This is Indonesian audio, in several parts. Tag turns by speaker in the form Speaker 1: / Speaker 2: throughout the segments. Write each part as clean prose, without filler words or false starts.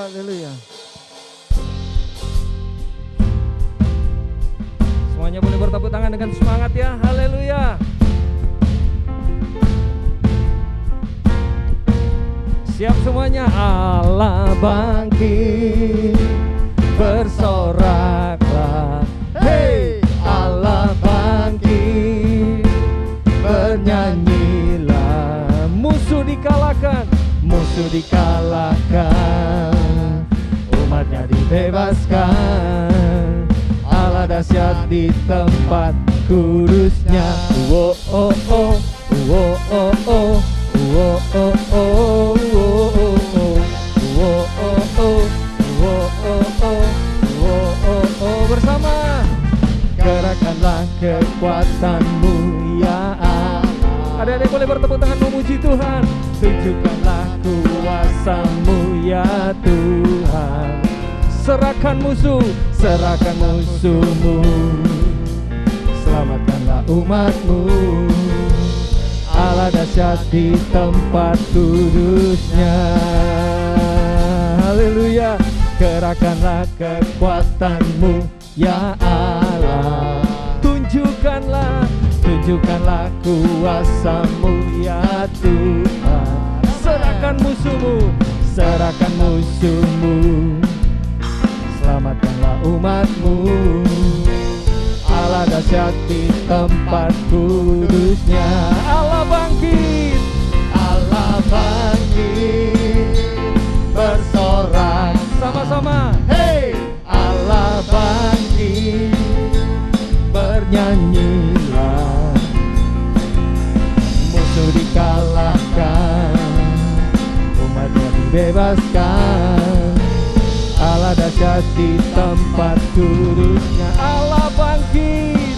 Speaker 1: Haleluya. Semuanya boleh bertepuk tangan dengan semangat ya. Haleluya. Siap semuanya. Allah bangkit, bersoraklah. Hey, Allah bangkit, bernyanyilah. Musuh dikalahkan, musuh dikalahkan, umatnya dibebaskan. Allah dahsyat di tempat kudusnya. Oh oh oh, oh oh oh, oh oh oh, oh oh oh, oh oh oh, oh oh oh. Bersama gerakanlah kekuatanmu ya Allah. Adik-adik boleh bertepuk tangan memuji Tuhan. Tunjukkanlah kuasa-Mu ya Tuhan. Serahkan musuh, serahkan musuh-Mu. Selamatkanlah umat-Mu. Allah dahsyat di tempat kudusnya. Haleluya. Kerahkanlah kekuatan-Mu ya Allah. Tunjukkanlah, tunjukkanlah kuasa-Mu ya Tuhan. Serahkan musuh-Mu, serahkan musuh-Mu. Selamatkanlah umat-Mu. Allah dahsyat di tempat kudusnya. Allah bangkit, Allah bangkit, bersorak sama-sama. Hey, Allah bangkit, bernyanyilah. Musuh dikalahkan, umatnya dibebaskan. Allah dahsyat di tempat kudusnya. Allah bangkit,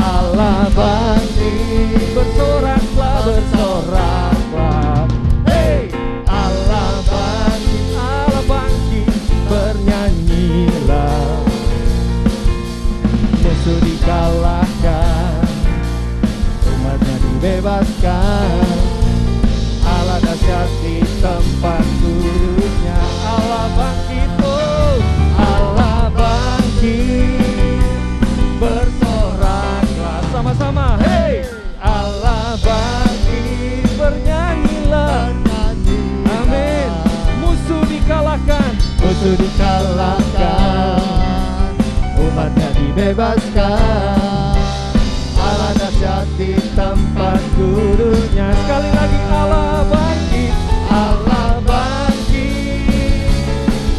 Speaker 1: Allah bangkit, bersoraklah, bersoraklah. Hey, Allah bangkit, bernyanyilah. Musuh dikalahkan, umatnya dibebaskan. Allah dahsyat di tempat kudusnya. Allah bangkit, oh, Allah bangkit, bersoraklah sama-sama. Hey, Allah bangkit, bernyanyilah. Amin. Musuh dikalahkan, musuh dikalahkan, umatnya dibebaskan. Allah dahsyat di tempat kudusnya. Sekali lagi Allah bangkit, Allah bangkit,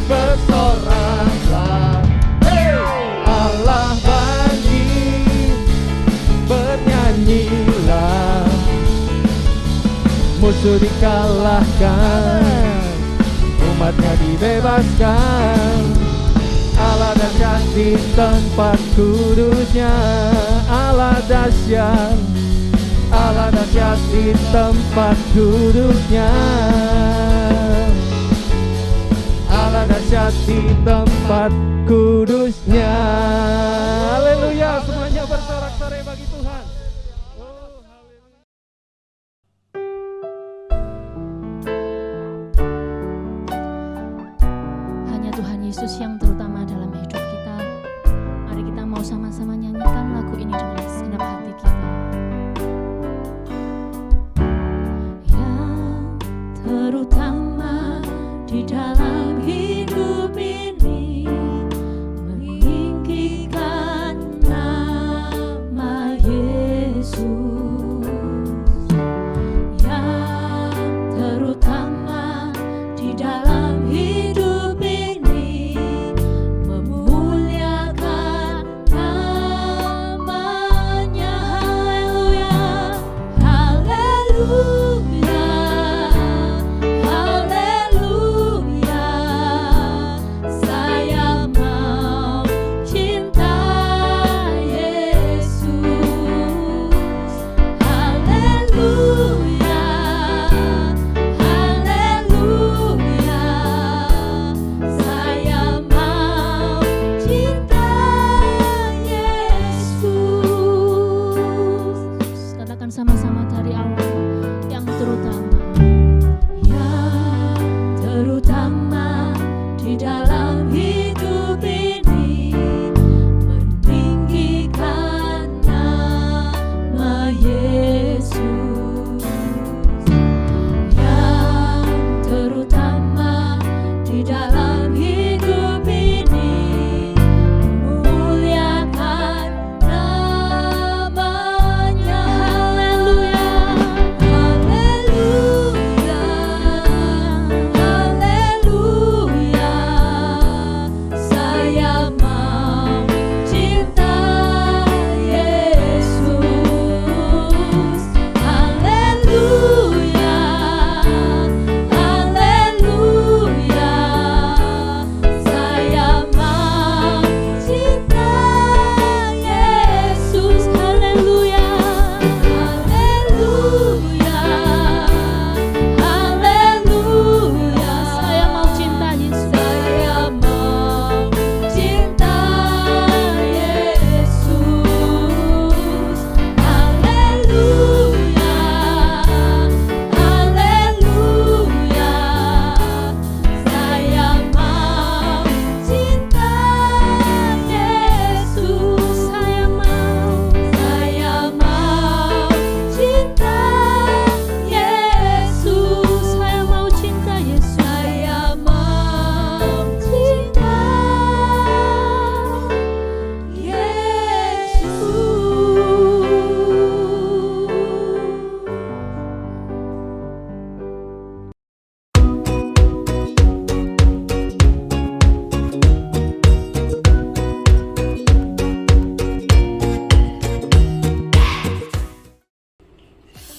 Speaker 1: bersoraklah. Hey, Allah bangkit, bernyanyilah. Musuh dikalahkan, umatnya dibebaskan. Allah dahsyat di tempat kudusnya. Allah dahsyat, Allah dahsyat di tempat kudusnya. Allah dahsyat di tempat kudusnya. Haleluya, semuanya bersorak-sorai bagi Tuhan.
Speaker 2: Hanya Tuhan Yesus yang terutama dalam hidup kita. Mari kita mau sama-sama nyanyikan lagu ini dengan segenap hati kita. Yang terutama di dalam hidup ini, meninggikan nama Yesus. Yang terutama di dalam hidup ini, memuliakan namanya. Haleluya, haleluya, haleluya. Saya mau cinta Yesus.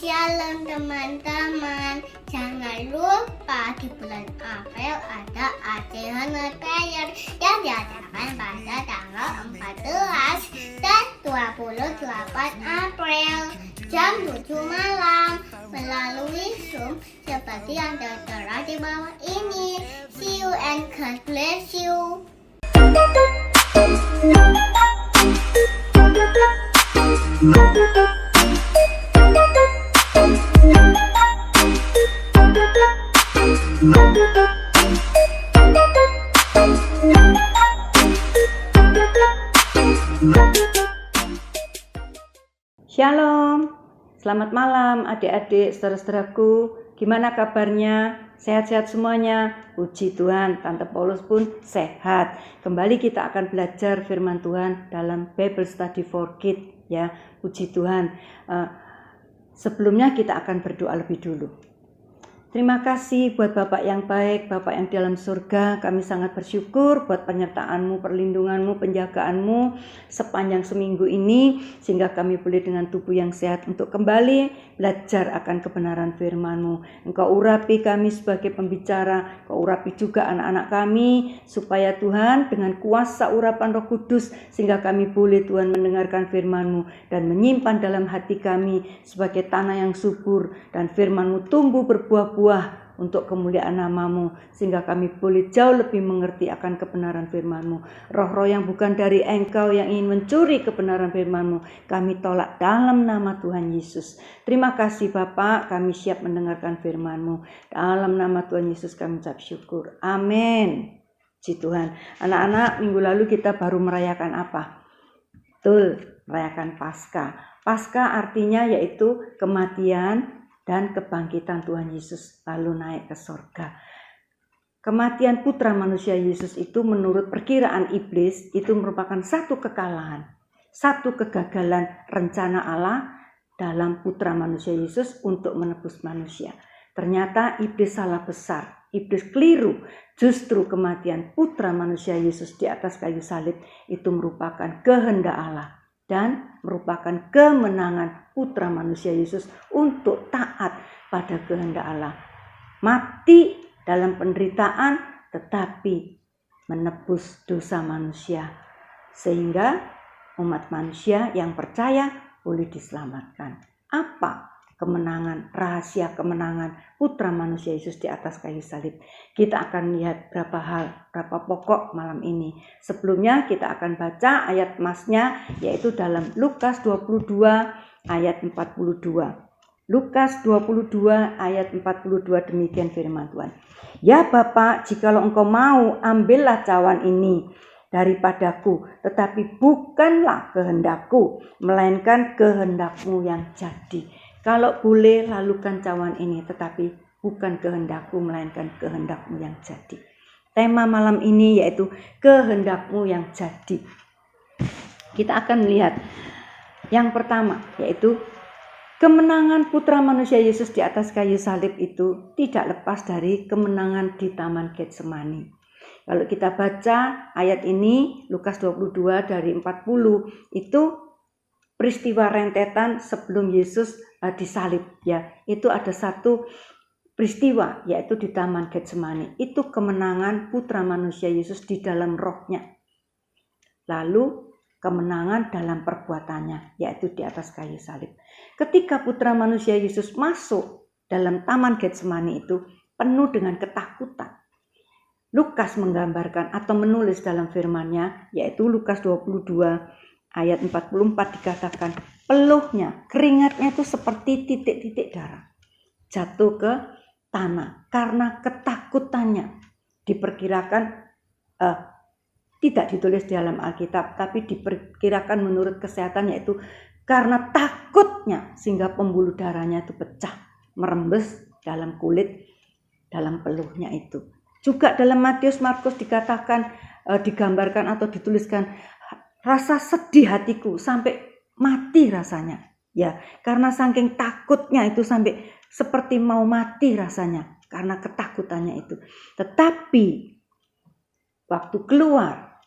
Speaker 3: Shalom teman-teman. Jangan lupa di bulan April ada Advent Prayer yang diadakan pada tanggal 14 dan 28 April jam 7 malam melalui Zoom seperti yang tertera di bawah ini. See you and God bless you.
Speaker 4: Shalom, selamat malam adik-adik, saudara-saudaraku. Gimana kabarnya? Sehat-sehat semuanya? Puji Tuhan, Tante Paulus pun sehat. Kembali kita akan belajar firman Tuhan dalam Bible Study for Kids ya. Puji Tuhan. Sebelumnya kita akan berdoa lebih dulu. Terima kasih buat Bapak yang baik, Bapak yang di dalam surga. Kami sangat bersyukur buat penyertaan-Mu, perlindungan-Mu, penjagaan-Mu sepanjang seminggu ini, sehingga kami boleh dengan tubuh yang sehat untuk kembali belajar akan kebenaran firman-Mu. Engkau urapi kami sebagai pembicara, Engkau urapi juga anak-anak kami, supaya Tuhan dengan kuasa urapan Roh Kudus, sehingga kami boleh Tuhan mendengarkan firman-Mu dan menyimpan dalam hati kami sebagai tanah yang subur, dan firman-Mu tumbuh berbuah-buah untuk kemuliaan nama-Mu, sehingga kami boleh jauh lebih mengerti akan kebenaran firman-Mu. Roh-roh yang bukan dari Engkau yang ingin mencuri kebenaran firman-Mu, kami tolak dalam nama Tuhan Yesus. Terima kasih Bapak, kami siap mendengarkan firman-Mu. Dalam nama Tuhan Yesus kami ucap syukur. Amin. Puji Tuhan. Anak-anak, minggu lalu kita baru merayakan apa? Betul, merayakan Paskah. Paskah artinya yaitu kematian dan kebangkitan Tuhan Yesus lalu naik ke sorga. Kematian putra manusia Yesus itu menurut perkiraan iblis itu merupakan satu kekalahan, satu kegagalan rencana Allah dalam putra manusia Yesus untuk menebus manusia. Ternyata iblis salah besar, iblis keliru. Justru kematian putra manusia Yesus di atas kayu salib itu merupakan kehendak Allah dan merupakan kemenangan putra manusia Yesus untuk taat pada kehendak Allah. Mati dalam penderitaan tetapi menebus dosa manusia, sehingga umat manusia yang percaya boleh diselamatkan. Apa kemenangan, rahasia kemenangan putra manusia Yesus di atas kayu salib? Kita akan lihat berapa hal, berapa pokok malam ini. Sebelumnya kita akan baca ayat emasnya, yaitu dalam Lukas 22 ayat 42. Lukas 22 ayat 42, demikian firman Tuhan. Ya Bapa, jikalau engkau mau, ambillah cawan ini daripadaku, tetapi bukanlah kehendakku, melainkan kehendakmu yang jadi. Kalau boleh, lalukan cawan ini, tetapi bukan kehendakku, melainkan kehendakmu yang jadi. Tema malam ini yaitu kehendakmu yang jadi. Kita akan melihat yang pertama, yaitu kemenangan putra manusia Yesus di atas kayu salib itu tidak lepas dari kemenangan di Taman Getsemani. Kalau kita baca ayat ini, Lukas 22 dari 40, itu peristiwa rentetan sebelum Yesus disalib ya. Itu ada satu peristiwa, yaitu di Taman Getsemani. Itu kemenangan putra manusia Yesus di dalam rohnya. Lalu kemenangan dalam perbuatannya, yaitu di atas kayu salib. Ketika putra manusia Yesus masuk dalam Taman Getsemani itu penuh dengan ketakutan. Lukas menggambarkan atau menulis dalam firman-Nya, yaitu Lukas 22 ayat 44 dikatakan, peluhnya, keringatnya itu seperti titik-titik darah jatuh ke tanah karena ketakutannya. Diperkirakan tidak ditulis di dalam Alkitab, tapi diperkirakan menurut kesehatan, yaitu karena takutnya sehingga pembuluh darahnya itu pecah, merembes dalam kulit, dalam peluhnya itu. Juga dalam Matius, Markus dikatakan, digambarkan atau dituliskan, rasa sedih hatiku sampai mati rasanya. Ya, karena saking takutnya itu sampai seperti mau mati rasanya karena ketakutannya itu. Tetapi waktu keluar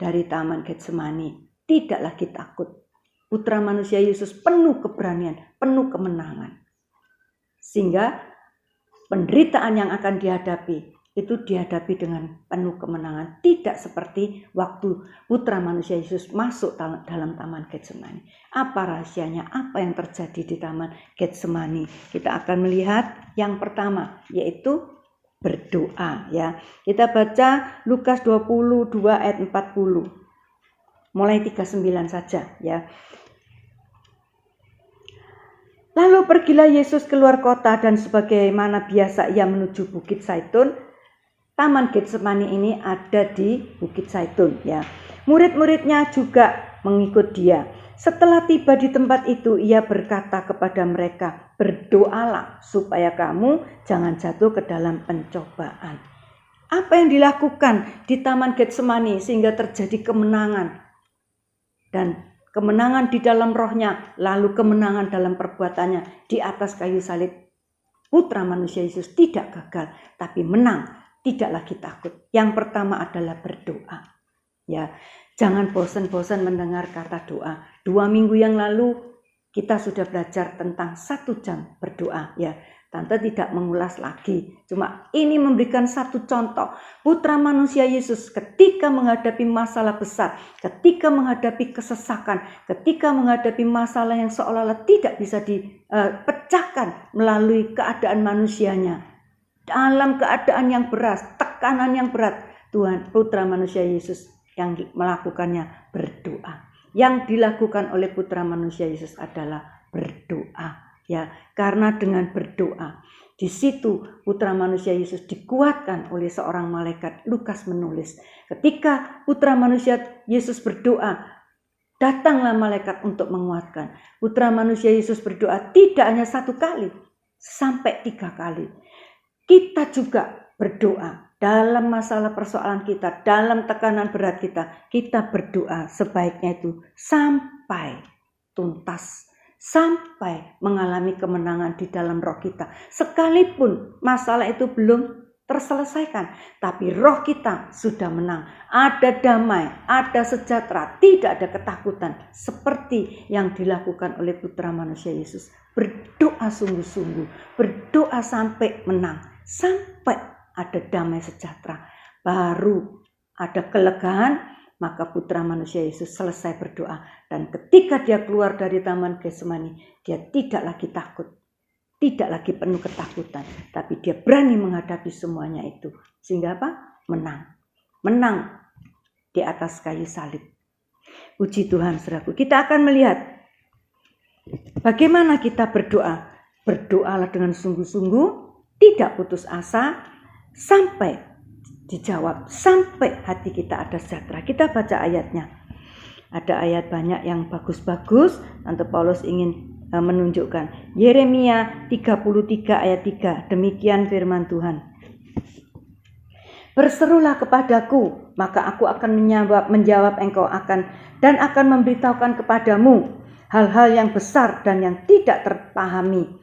Speaker 4: dari Taman Getsemani tidak lagi takut. Putra manusia Yesus penuh keberanian, penuh kemenangan. Sehingga penderitaan yang akan dihadapi itu dihadapi dengan penuh kemenangan. Tidak seperti waktu Putra manusia Yesus masuk dalam Taman Getsemani. Apa rahasianya? Apa yang terjadi di Taman Getsemani? Kita akan melihat yang pertama, yaitu berdoa, ya. Kita baca Lukas 22 ayat 40. Mulai 39 saja, ya. Lalu pergilah Yesus keluar kota dan sebagaimana biasa ia menuju Bukit Zaitun. Taman Getsemani ini ada di Bukit Zaitun, ya. Murid-muridnya juga mengikut dia. Setelah tiba di tempat itu, ia berkata kepada mereka, berdoalah supaya kamu jangan jatuh ke dalam pencobaan. Apa yang dilakukan di Taman Getsemani sehingga terjadi kemenangan dan kemenangan di dalam rohnya, lalu kemenangan dalam perbuatannya di atas kayu salib. Putra manusia Yesus tidak gagal, tapi menang, tidak lagi takut. Yang pertama adalah berdoa. Ya, jangan bosan-bosan mendengar kata doa. 2 minggu yang lalu kita sudah belajar tentang 1 jam berdoa, ya. Tante tidak mengulas lagi, cuma ini memberikan satu contoh. Putra manusia Yesus ketika menghadapi masalah besar, ketika menghadapi kesesakan, ketika menghadapi masalah yang seolah-olah tidak bisa dipecahkan melalui keadaan manusianya, dalam keadaan yang berat, tekanan yang berat, Tuhan, Putra manusia Yesus yang melakukannya berdoa. Yang dilakukan oleh Putra manusia Yesus adalah berdoa. Ya, karena dengan berdoa, di situ Putra manusia Yesus dikuatkan oleh seorang malaikat. Lukas menulis, ketika Putra manusia Yesus berdoa, datanglah malaikat untuk menguatkan. Putra manusia Yesus berdoa tidak hanya 1 kali, sampai 3 kali. Kita juga berdoa dalam masalah persoalan kita, dalam tekanan berat kita berdoa sebaiknya itu sampai tuntas, sampai mengalami kemenangan di dalam roh kita. Sekalipun masalah itu belum terselesaikan, tapi roh kita sudah menang. Ada damai, ada sejahtera, tidak ada ketakutan. Seperti yang dilakukan oleh Putra manusia Yesus. Berdoa sungguh-sungguh, berdoa sampai menang, sampai ada damai sejahtera. Baru ada kelegaan. Maka Putra manusia Yesus selesai berdoa. Dan ketika dia keluar dari Taman Getsemani, dia tidak lagi takut. Tidak lagi penuh ketakutan. Tapi dia berani menghadapi semuanya itu. Sehingga apa? Menang. Menang di atas kayu salib. Puji Tuhan, saudaraku. Kita akan melihat bagaimana kita berdoa. Berdoalah dengan sungguh-sungguh. Tidak putus asa. Sampai dijawab, sampai hati kita ada sejahtera. Kita baca ayatnya. Ada ayat banyak yang bagus-bagus. Tante Paulus ingin menunjukkan. Yeremia 33 ayat 3. Demikian firman Tuhan. Berserulah kepadaku, maka aku akan menjawab engkau dan akan memberitahukan kepadamu hal-hal yang besar dan yang tidak terpahami,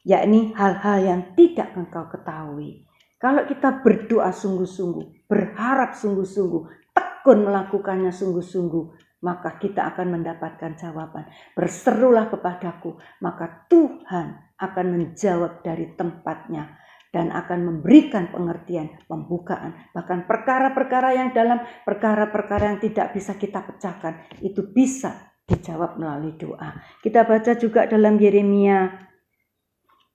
Speaker 4: yakni hal-hal yang tidak engkau ketahui. Kalau kita berdoa sungguh-sungguh, berharap sungguh-sungguh, tekun melakukannya sungguh-sungguh, maka kita akan mendapatkan jawaban. Berserulah kepadaku, maka Tuhan akan menjawab dari tempatnya dan akan memberikan pengertian, pembukaan. Bahkan perkara-perkara yang dalam, perkara-perkara yang tidak bisa kita pecahkan, itu bisa dijawab melalui doa. Kita baca juga dalam Yeremia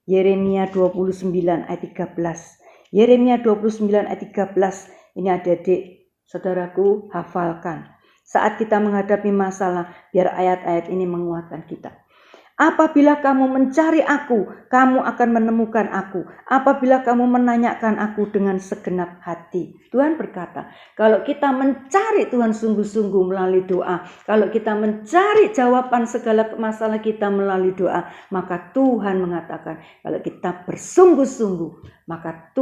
Speaker 4: 29 ayat 13. Yeremia 29 ayat 13, ini adik-adik saudaraku hafalkan. Saat kita menghadapi masalah, biar ayat-ayat ini menguatkan kita. Apabila kamu mencari aku, kamu akan menemukan aku. Apabila kamu menanyakan aku dengan segenap hati. Tuhan berkata, kalau kita mencari Tuhan sungguh-sungguh melalui doa, kalau kita mencari jawaban segala masalah kita melalui doa, maka Tuhan mengatakan, kalau kita bersungguh-sungguh, maka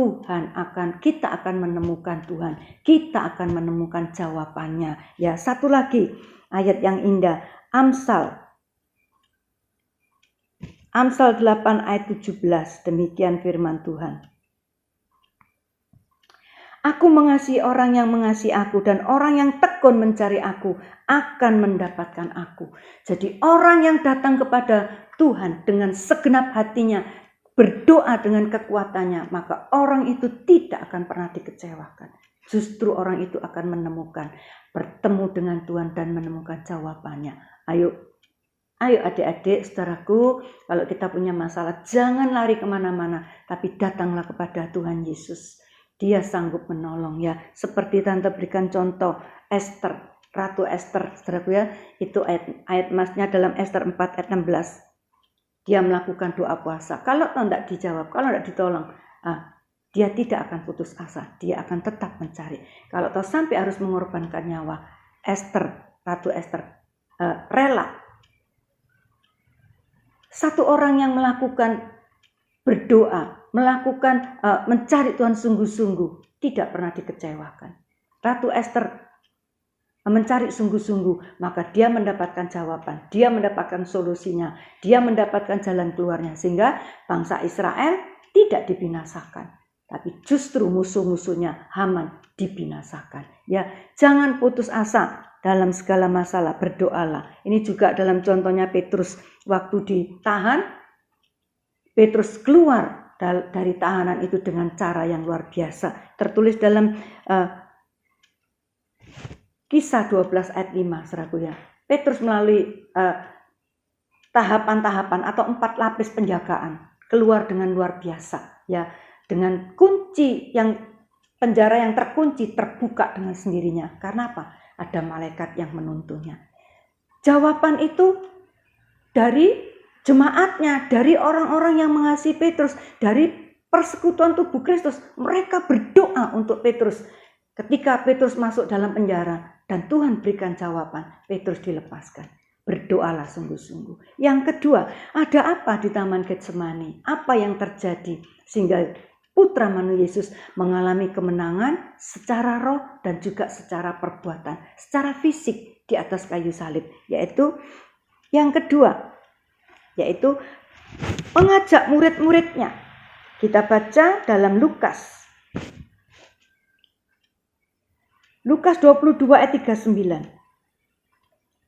Speaker 4: kita akan menemukan Tuhan. Kita akan menemukan jawabannya. Ya, satu lagi ayat yang indah, Amsal 8 ayat 17, demikian firman Tuhan. Aku mengasihi orang yang mengasihi aku, dan orang yang tekun mencari aku akan mendapatkan aku. Jadi orang yang datang kepada Tuhan dengan segenap hatinya, berdoa dengan kekuatannya, maka orang itu tidak akan pernah dikecewakan. Justru orang itu akan menemukan, bertemu dengan Tuhan dan menemukan jawabannya. Ayo adik-adik, saudaraku, kalau kita punya masalah, jangan lari kemana-mana, tapi datanglah kepada Tuhan Yesus. Dia sanggup menolong ya. Seperti Tante berikan contoh Esther, Ratu Esther, saudaraku ya. Itu ayat masnya dalam Esther 4 ayat 16. Dia melakukan doa puasa. Kalau tidak dijawab, kalau tidak ditolong, dia tidak akan putus asa. Dia akan tetap mencari. Kalau tahu sampai harus mengorbankan nyawa, Esther, Ratu Esther, rela. Satu orang yang melakukan berdoa, melakukan mencari Tuhan sungguh-sungguh, tidak pernah dikecewakan. Ratu Esther mencari sungguh-sungguh, maka dia mendapatkan jawaban, dia mendapatkan solusinya, dia mendapatkan jalan keluarnya, sehingga bangsa Israel tidak dibinasakan, tapi justru musuh-musuhnya Haman dibinasakan. Ya, jangan putus asa dalam segala masalah, berdoalah. Ini juga dalam contohnya Petrus waktu ditahan, Petrus keluar dari tahanan itu dengan cara yang luar biasa. Tertulis dalam Kisah 12 ayat 5, saudaraku ya. Petrus melalui tahapan-tahapan atau 4 lapis penjagaan keluar dengan luar biasa ya, dengan kunci yang penjara yang terkunci terbuka dengan sendirinya. Karena apa? Ada malaikat yang menuntunnya. Jawaban itu dari jemaatnya, dari orang-orang yang mengasihi Petrus, dari persekutuan tubuh Kristus. Mereka berdoa untuk Petrus. Ketika Petrus masuk dalam penjara dan Tuhan berikan jawaban, Petrus dilepaskan. Berdoalah sungguh-sungguh. Yang kedua, ada apa di Taman Getsemani? Apa yang terjadi sehingga Putra Manusia Yesus mengalami kemenangan secara roh dan juga secara perbuatan, secara fisik di atas kayu salib? Yaitu yang kedua, yaitu mengajak murid-muridnya. Kita baca dalam Lukas 22 ayat 39.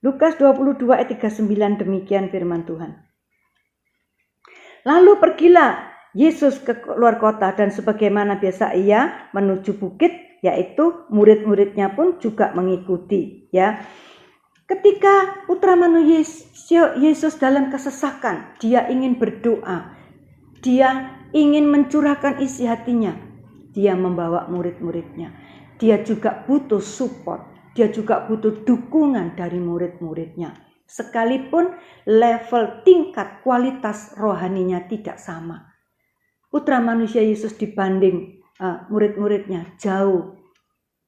Speaker 4: Lukas 22 ayat 39, demikian firman Tuhan. Lalu pergilah Yesus ke luar kota, dan sebagaimana biasa ia menuju bukit, yaitu murid-muridnya pun juga mengikuti. Ya, ketika Putra Manusia Yesus dalam kesesakan, dia ingin berdoa, dia ingin mencurahkan isi hatinya, dia membawa murid-muridnya. Dia juga butuh support, dia juga butuh dukungan dari murid-muridnya. Sekalipun level tingkat kualitas rohaninya tidak sama. Putra Manusia Yesus dibanding murid-muridnya jauh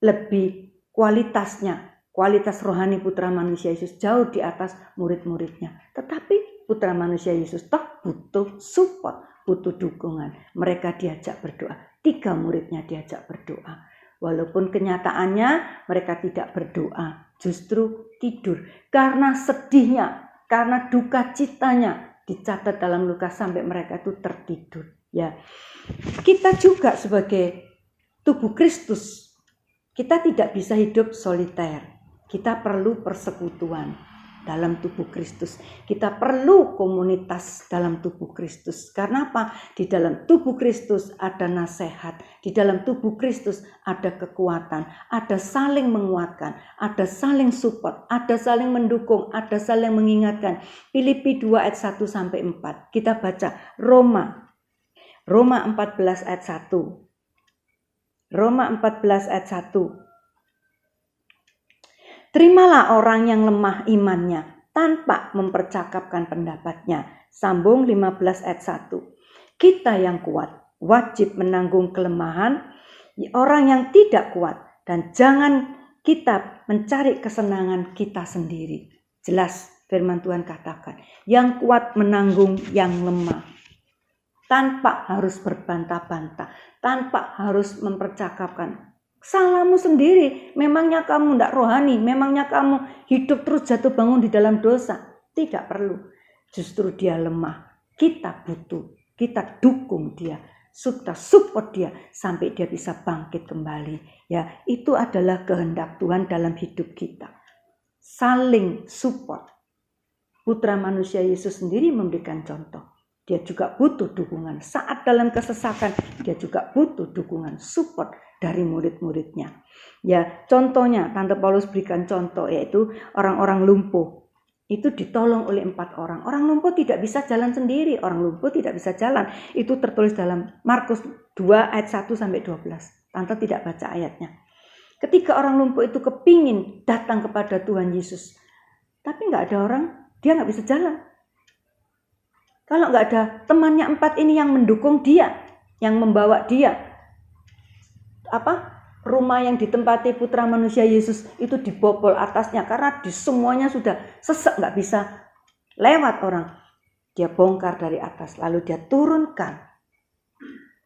Speaker 4: lebih kualitasnya. Kualitas rohani Putra Manusia Yesus jauh di atas murid-muridnya. Tetapi Putra Manusia Yesus tak butuh support, butuh dukungan. Mereka diajak berdoa. 3 muridnya diajak berdoa. Walaupun kenyataannya mereka tidak berdoa, justru tidur. Karena sedihnya, karena duka citanya dicatat dalam Lukas sampai mereka itu tertidur. Ya, kita juga sebagai tubuh Kristus, kita tidak bisa hidup soliter. Kita perlu persekutuan dalam tubuh Kristus. Kita perlu komunitas dalam tubuh Kristus. Karena apa? Di dalam tubuh Kristus ada nasihat. Di dalam tubuh Kristus ada kekuatan. Ada saling menguatkan. Ada saling support. Ada saling mendukung. Ada saling mengingatkan. Filipi 2 ayat 1-4. Kita baca Roma 14 ayat 1. Roma 14 ayat 1. Terimalah orang yang lemah imannya tanpa mempercakapkan pendapatnya. Sambung 15 ayat 1. Kita yang kuat wajib menanggung kelemahan orang yang tidak kuat, dan jangan kita mencari kesenangan kita sendiri. Jelas firman Tuhan katakan, yang kuat menanggung yang lemah. Tanpa harus berbantah-bantah, tanpa harus mempercakapkan. Salahmu sendiri, memangnya kamu tidak rohani, memangnya kamu hidup terus jatuh bangun di dalam dosa. Tidak perlu, justru dia lemah. Kita butuh, kita dukung dia kita support dia sampai dia bisa bangkit kembali. Ya, itu adalah kehendak Tuhan dalam hidup kita. Saling support. Putra manusia Yesus sendiri memberikan contoh. Dia juga butuh dukungan. Saat dalam kesesatan, dia juga butuh dukungan, support dari murid-muridnya. Ya, contohnya, Tante Paulus berikan contoh, yaitu orang-orang lumpuh. Itu ditolong oleh 4 orang. Orang lumpuh tidak bisa jalan sendiri. Orang lumpuh tidak bisa jalan. Itu tertulis dalam Markus 2 ayat 1-12. Tante tidak baca ayatnya. Ketika orang lumpuh itu kepingin datang kepada Tuhan Yesus, tapi nggak ada orang, dia nggak bisa jalan. Kalau nggak ada temannya 4 ini yang mendukung dia, yang membawa dia, rumah yang ditempati putra manusia Yesus itu dibobol atasnya karena di semuanya sudah sesek, nggak bisa lewat orang. Dia bongkar dari atas, lalu dia turunkan.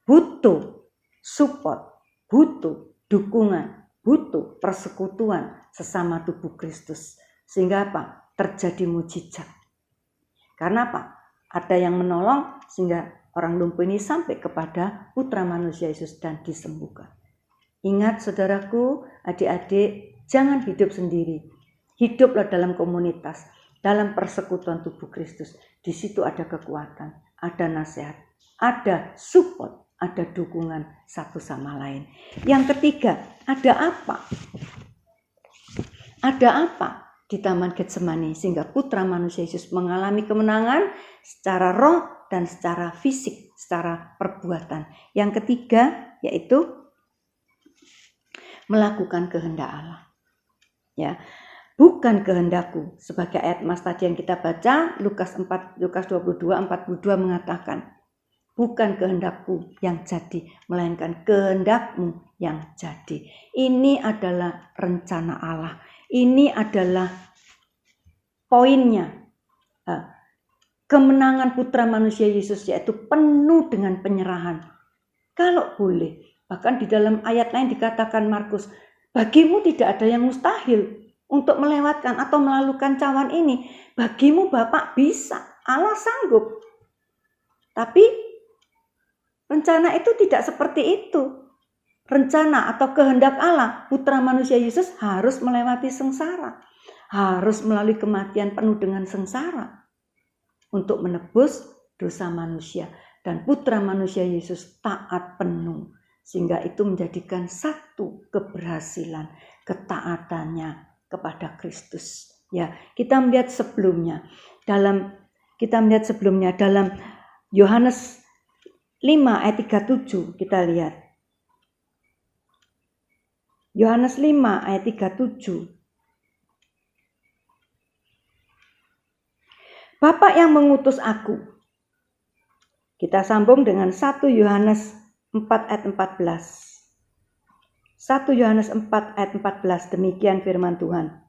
Speaker 4: Butuh support, butuh dukungan, butuh persekutuan sesama tubuh Kristus. Sehingga terjadi mujizat. Karena ada yang menolong sehingga orang lumpuh ini sampai kepada putra manusia Yesus dan disembuhkan. Ingat saudaraku, adik-adik, jangan hidup sendiri. Hiduplah dalam komunitas, dalam persekutuan tubuh Kristus. Di situ ada kekuatan, ada nasihat, ada support, ada dukungan satu sama lain. Yang ketiga, ada apa? Ada apa di Taman Getsemani sehingga putra manusia Yesus mengalami kemenangan secara roh dan secara fisik, secara perbuatan. Yang ketiga, yaitu melakukan kehendak Allah. Ya, bukan kehendakku. Sebagai ayat Mas tadi yang kita baca, Lukas 22:42 mengatakan, bukan kehendakku yang jadi, melainkan kehendakmu yang jadi. Ini adalah rencana Allah. Ini adalah poinnya. Kemenangan putra manusia Yesus yaitu penuh dengan penyerahan. Kalau boleh, bahkan di dalam ayat lain dikatakan Markus, bagimu tidak ada yang mustahil untuk melewatkan atau melalukan cawan ini. Bagimu Bapak bisa, Allah sanggup. Tapi rencana itu tidak seperti itu. Rencana atau kehendak Allah, putra manusia Yesus harus melewati sengsara. Harus melalui kematian penuh dengan sengsara. Untuk menebus dosa manusia. Dan putra manusia Yesus taat penuh. Sehingga itu menjadikan satu keberhasilan ketaatannya kepada Kristus. Ya, kita melihat sebelumnya dalam Yohanes 5 ayat 37 kita lihat. Yohanes 5 ayat 37. Bapa yang mengutus aku. Kita sambung dengan 1 Yohanes 4 ayat 14. 1 Yohanes 4 ayat 14, demikian firman Tuhan.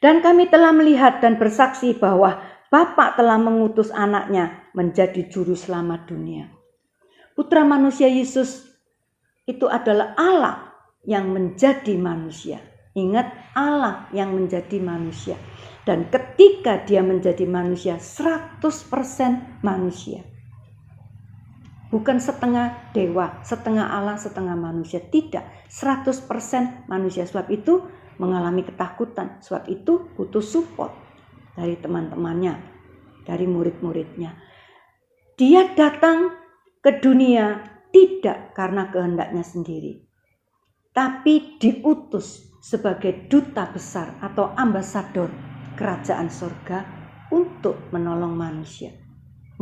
Speaker 4: Dan kami telah melihat dan bersaksi bahwa Bapa telah mengutus anaknya menjadi juru selamat dunia. Putra manusia Yesus itu adalah Allah yang menjadi manusia. Ingat, Allah yang menjadi manusia. Dan ketika dia menjadi manusia, 100% manusia. Bukan setengah dewa, setengah Allah, setengah manusia. Tidak, 100% manusia. Sebab itu mengalami ketakutan. Sebab itu butuh support dari teman-temannya, dari murid-muridnya. Dia datang ke dunia tidak karena kehendaknya sendiri. Tapi diutus sebagai duta besar atau ambasador kerajaan surga untuk menolong manusia.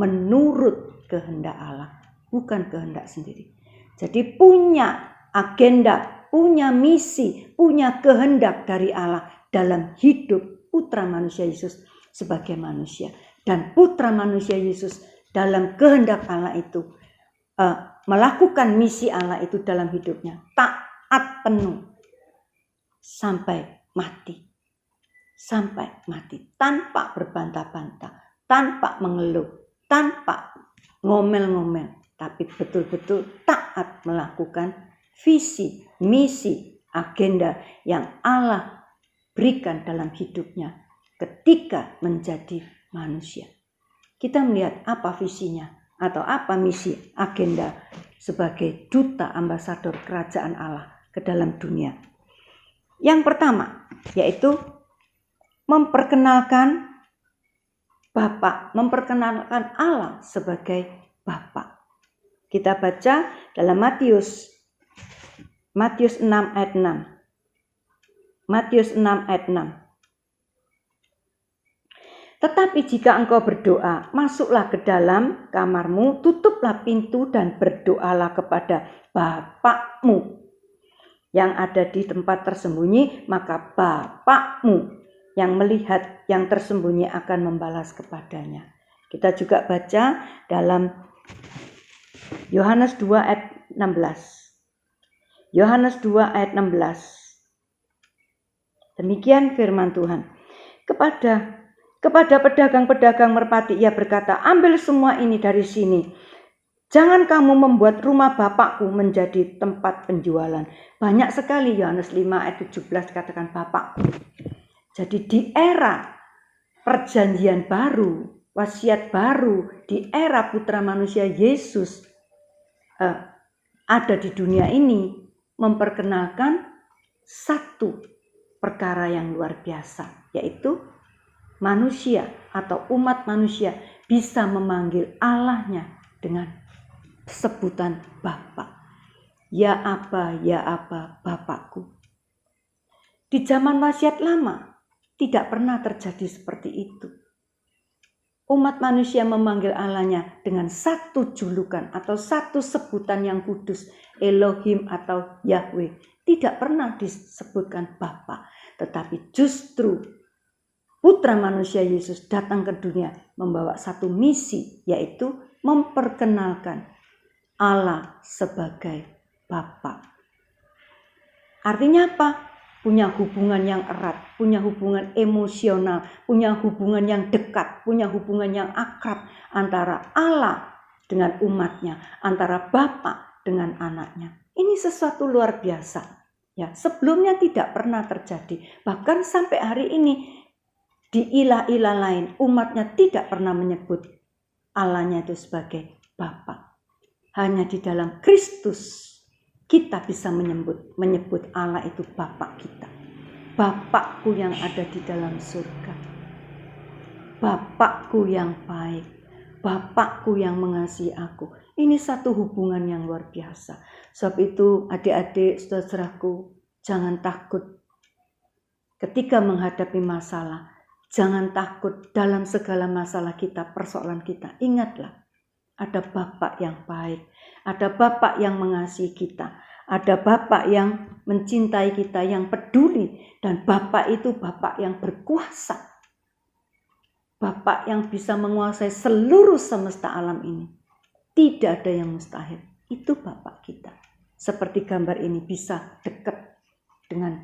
Speaker 4: Menurut kehendak Allah. Bukan kehendak sendiri. Jadi punya agenda, punya misi, punya kehendak dari Allah dalam hidup putra manusia Yesus sebagai manusia. Dan putra manusia Yesus dalam kehendak Allah itu melakukan misi Allah itu dalam hidupnya. Taat penuh sampai mati. Sampai mati. Tanpa berbantah-bantah. Tanpa mengeluh. Tanpa ngomel-ngomel. Tapi betul-betul taat melakukan visi, misi, agenda yang Allah berikan dalam hidupnya ketika menjadi manusia. Kita melihat apa visinya, atau apa misi agenda sebagai duta ambasador kerajaan Allah ke dalam dunia. Yang pertama yaitu memperkenalkan Bapa, memperkenalkan Allah sebagai Bapa. Kita baca dalam Matius 6 ayat 6. Matius 6 ayat 6. Tetapi jika engkau berdoa, masuklah ke dalam kamarmu, tutuplah pintu dan berdoalah kepada Bapakmu yang ada di tempat tersembunyi, maka Bapakmu yang melihat yang tersembunyi akan membalas kepadanya. Kita juga baca dalam Yohanes 2 ayat 16. Yohanes 2 ayat 16. Demikian firman Tuhan. Kepada pedagang-pedagang merpati ia berkata, ambil semua ini dari sini. Jangan kamu membuat rumah Bapakku menjadi tempat penjualan. Banyak sekali Yohanes 5 ayat 17 katakan Bapakku. Jadi di era perjanjian baru, wasiat baru, di era putra manusia Yesus ada di dunia ini, memperkenalkan satu perkara yang luar biasa, yaitu manusia atau umat manusia bisa memanggil Allahnya dengan sebutan Bapa. Ya Aba, Bapakku. Di zaman wasiat lama tidak pernah terjadi seperti itu. Umat manusia memanggil Allahnya dengan satu julukan atau satu sebutan yang kudus, Elohim atau Yahweh. Tidak pernah disebutkan Bapa, tetapi justru Putra manusia Yesus datang ke dunia membawa satu misi, yaitu memperkenalkan Allah sebagai Bapa. Artinya apa? Punya hubungan yang erat, punya hubungan emosional, punya hubungan yang dekat, punya hubungan yang akrab antara Allah dengan umatnya, antara Bapa dengan anaknya. Ini sesuatu luar biasa. Ya, sebelumnya tidak pernah terjadi. Bahkan sampai hari ini di ilah-ilah lain umatnya tidak pernah menyebut Allahnya itu sebagai Bapa. Hanya di dalam Kristus kita bisa menyebut Allah itu Bapa kita. Bapakku yang ada di dalam surga. Bapakku yang baik. Bapakku yang mengasihi aku. Ini satu hubungan yang luar biasa. Sebab itu adik-adik, saudaraku, jangan takut ketika menghadapi masalah. Jangan takut dalam segala masalah kita, persoalan kita. Ingatlah, ada Bapa yang baik, ada Bapa yang mengasihi kita, ada Bapa yang mencintai kita, yang peduli, dan Bapa itu Bapa yang berkuasa. Bapa yang bisa menguasai seluruh semesta alam ini. Tidak ada yang mustahil. Itu Bapa kita. Seperti gambar ini bisa dekat dengan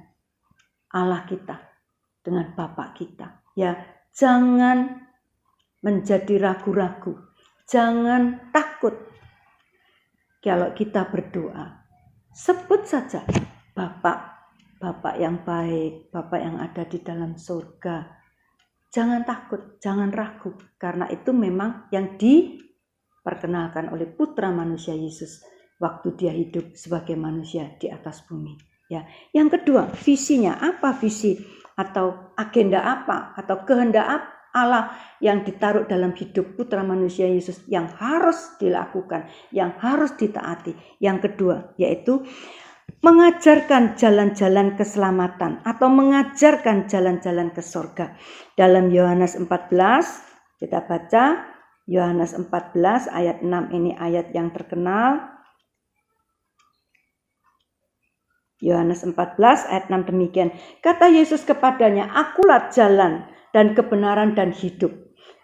Speaker 4: Allah kita, dengan Bapa kita. Ya, jangan menjadi ragu-ragu. Jangan takut kalau kita berdoa. Sebut saja Bapa yang baik, Bapa yang ada di dalam surga. Jangan takut, jangan ragu, karena itu memang yang diperkenalkan oleh Putra Manusia Yesus waktu dia hidup sebagai manusia di atas bumi. Ya, yang kedua, visinya apa? Visi atau agenda apa atau kehendak Allah yang ditaruh dalam hidup Putra Manusia Yesus yang harus dilakukan, yang harus ditaati. Yang kedua, yaitu mengajarkan jalan-jalan keselamatan atau mengajarkan jalan-jalan ke surga. Dalam Yohanes 14, kita baca Yohanes 14 ayat 6, ini ayat yang terkenal. Yohanes 14 ayat 6 demikian. Kata Yesus kepadanya, akulah jalan dan kebenaran dan hidup.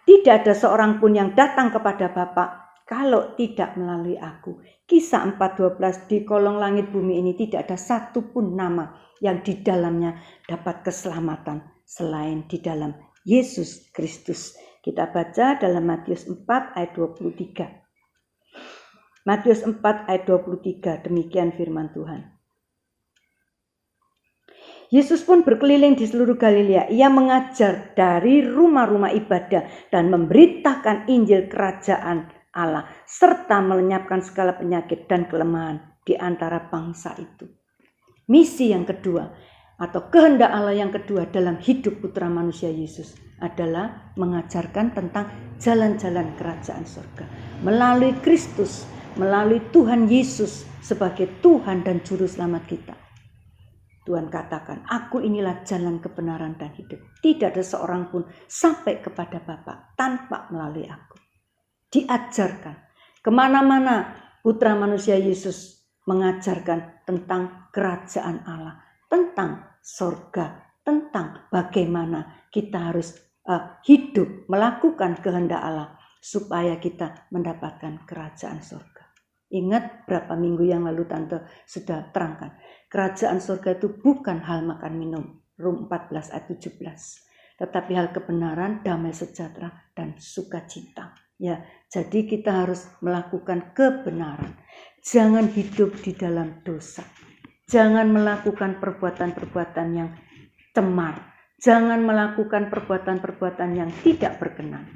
Speaker 4: Tidak ada seorang pun yang datang kepada Bapa kalau tidak melalui aku. Kisah 4:12, di kolong langit bumi ini tidak ada satu pun nama yang di dalamnya dapat keselamatan selain di dalam Yesus Kristus. Kita baca dalam Matius 4 ayat 23. Matius 4 ayat 23, demikian firman Tuhan. Yesus pun berkeliling di seluruh Galilea. Ia mengajar dari rumah-rumah ibadah dan memberitakan Injil kerajaan Allah serta melenyapkan segala penyakit dan kelemahan di antara bangsa itu. Misi yang kedua atau kehendak Allah yang kedua dalam hidup putra manusia Yesus adalah mengajarkan tentang jalan-jalan kerajaan surga. Melalui Kristus, melalui Tuhan Yesus sebagai Tuhan dan Juru Selamat kita. Tuhan katakan, aku inilah jalan kebenaran dan hidup. Tidak ada seorang pun sampai kepada Bapa tanpa melalui aku. Diajarkan. Kemana-mana putra manusia Yesus mengajarkan tentang kerajaan Allah. Tentang surga. Tentang bagaimana kita harus hidup, melakukan kehendak Allah. Supaya kita mendapatkan kerajaan surga. Ingat berapa minggu yang lalu Tante sudah terangkan. Kerajaan surga itu bukan hal makan minum. Rum 14 ayat 17. Tetapi hal kebenaran, damai sejahtera, dan sukacita. Ya, jadi kita harus melakukan kebenaran. Jangan hidup di dalam dosa. Jangan melakukan perbuatan-perbuatan yang cemar. Jangan melakukan perbuatan-perbuatan yang tidak berkenan.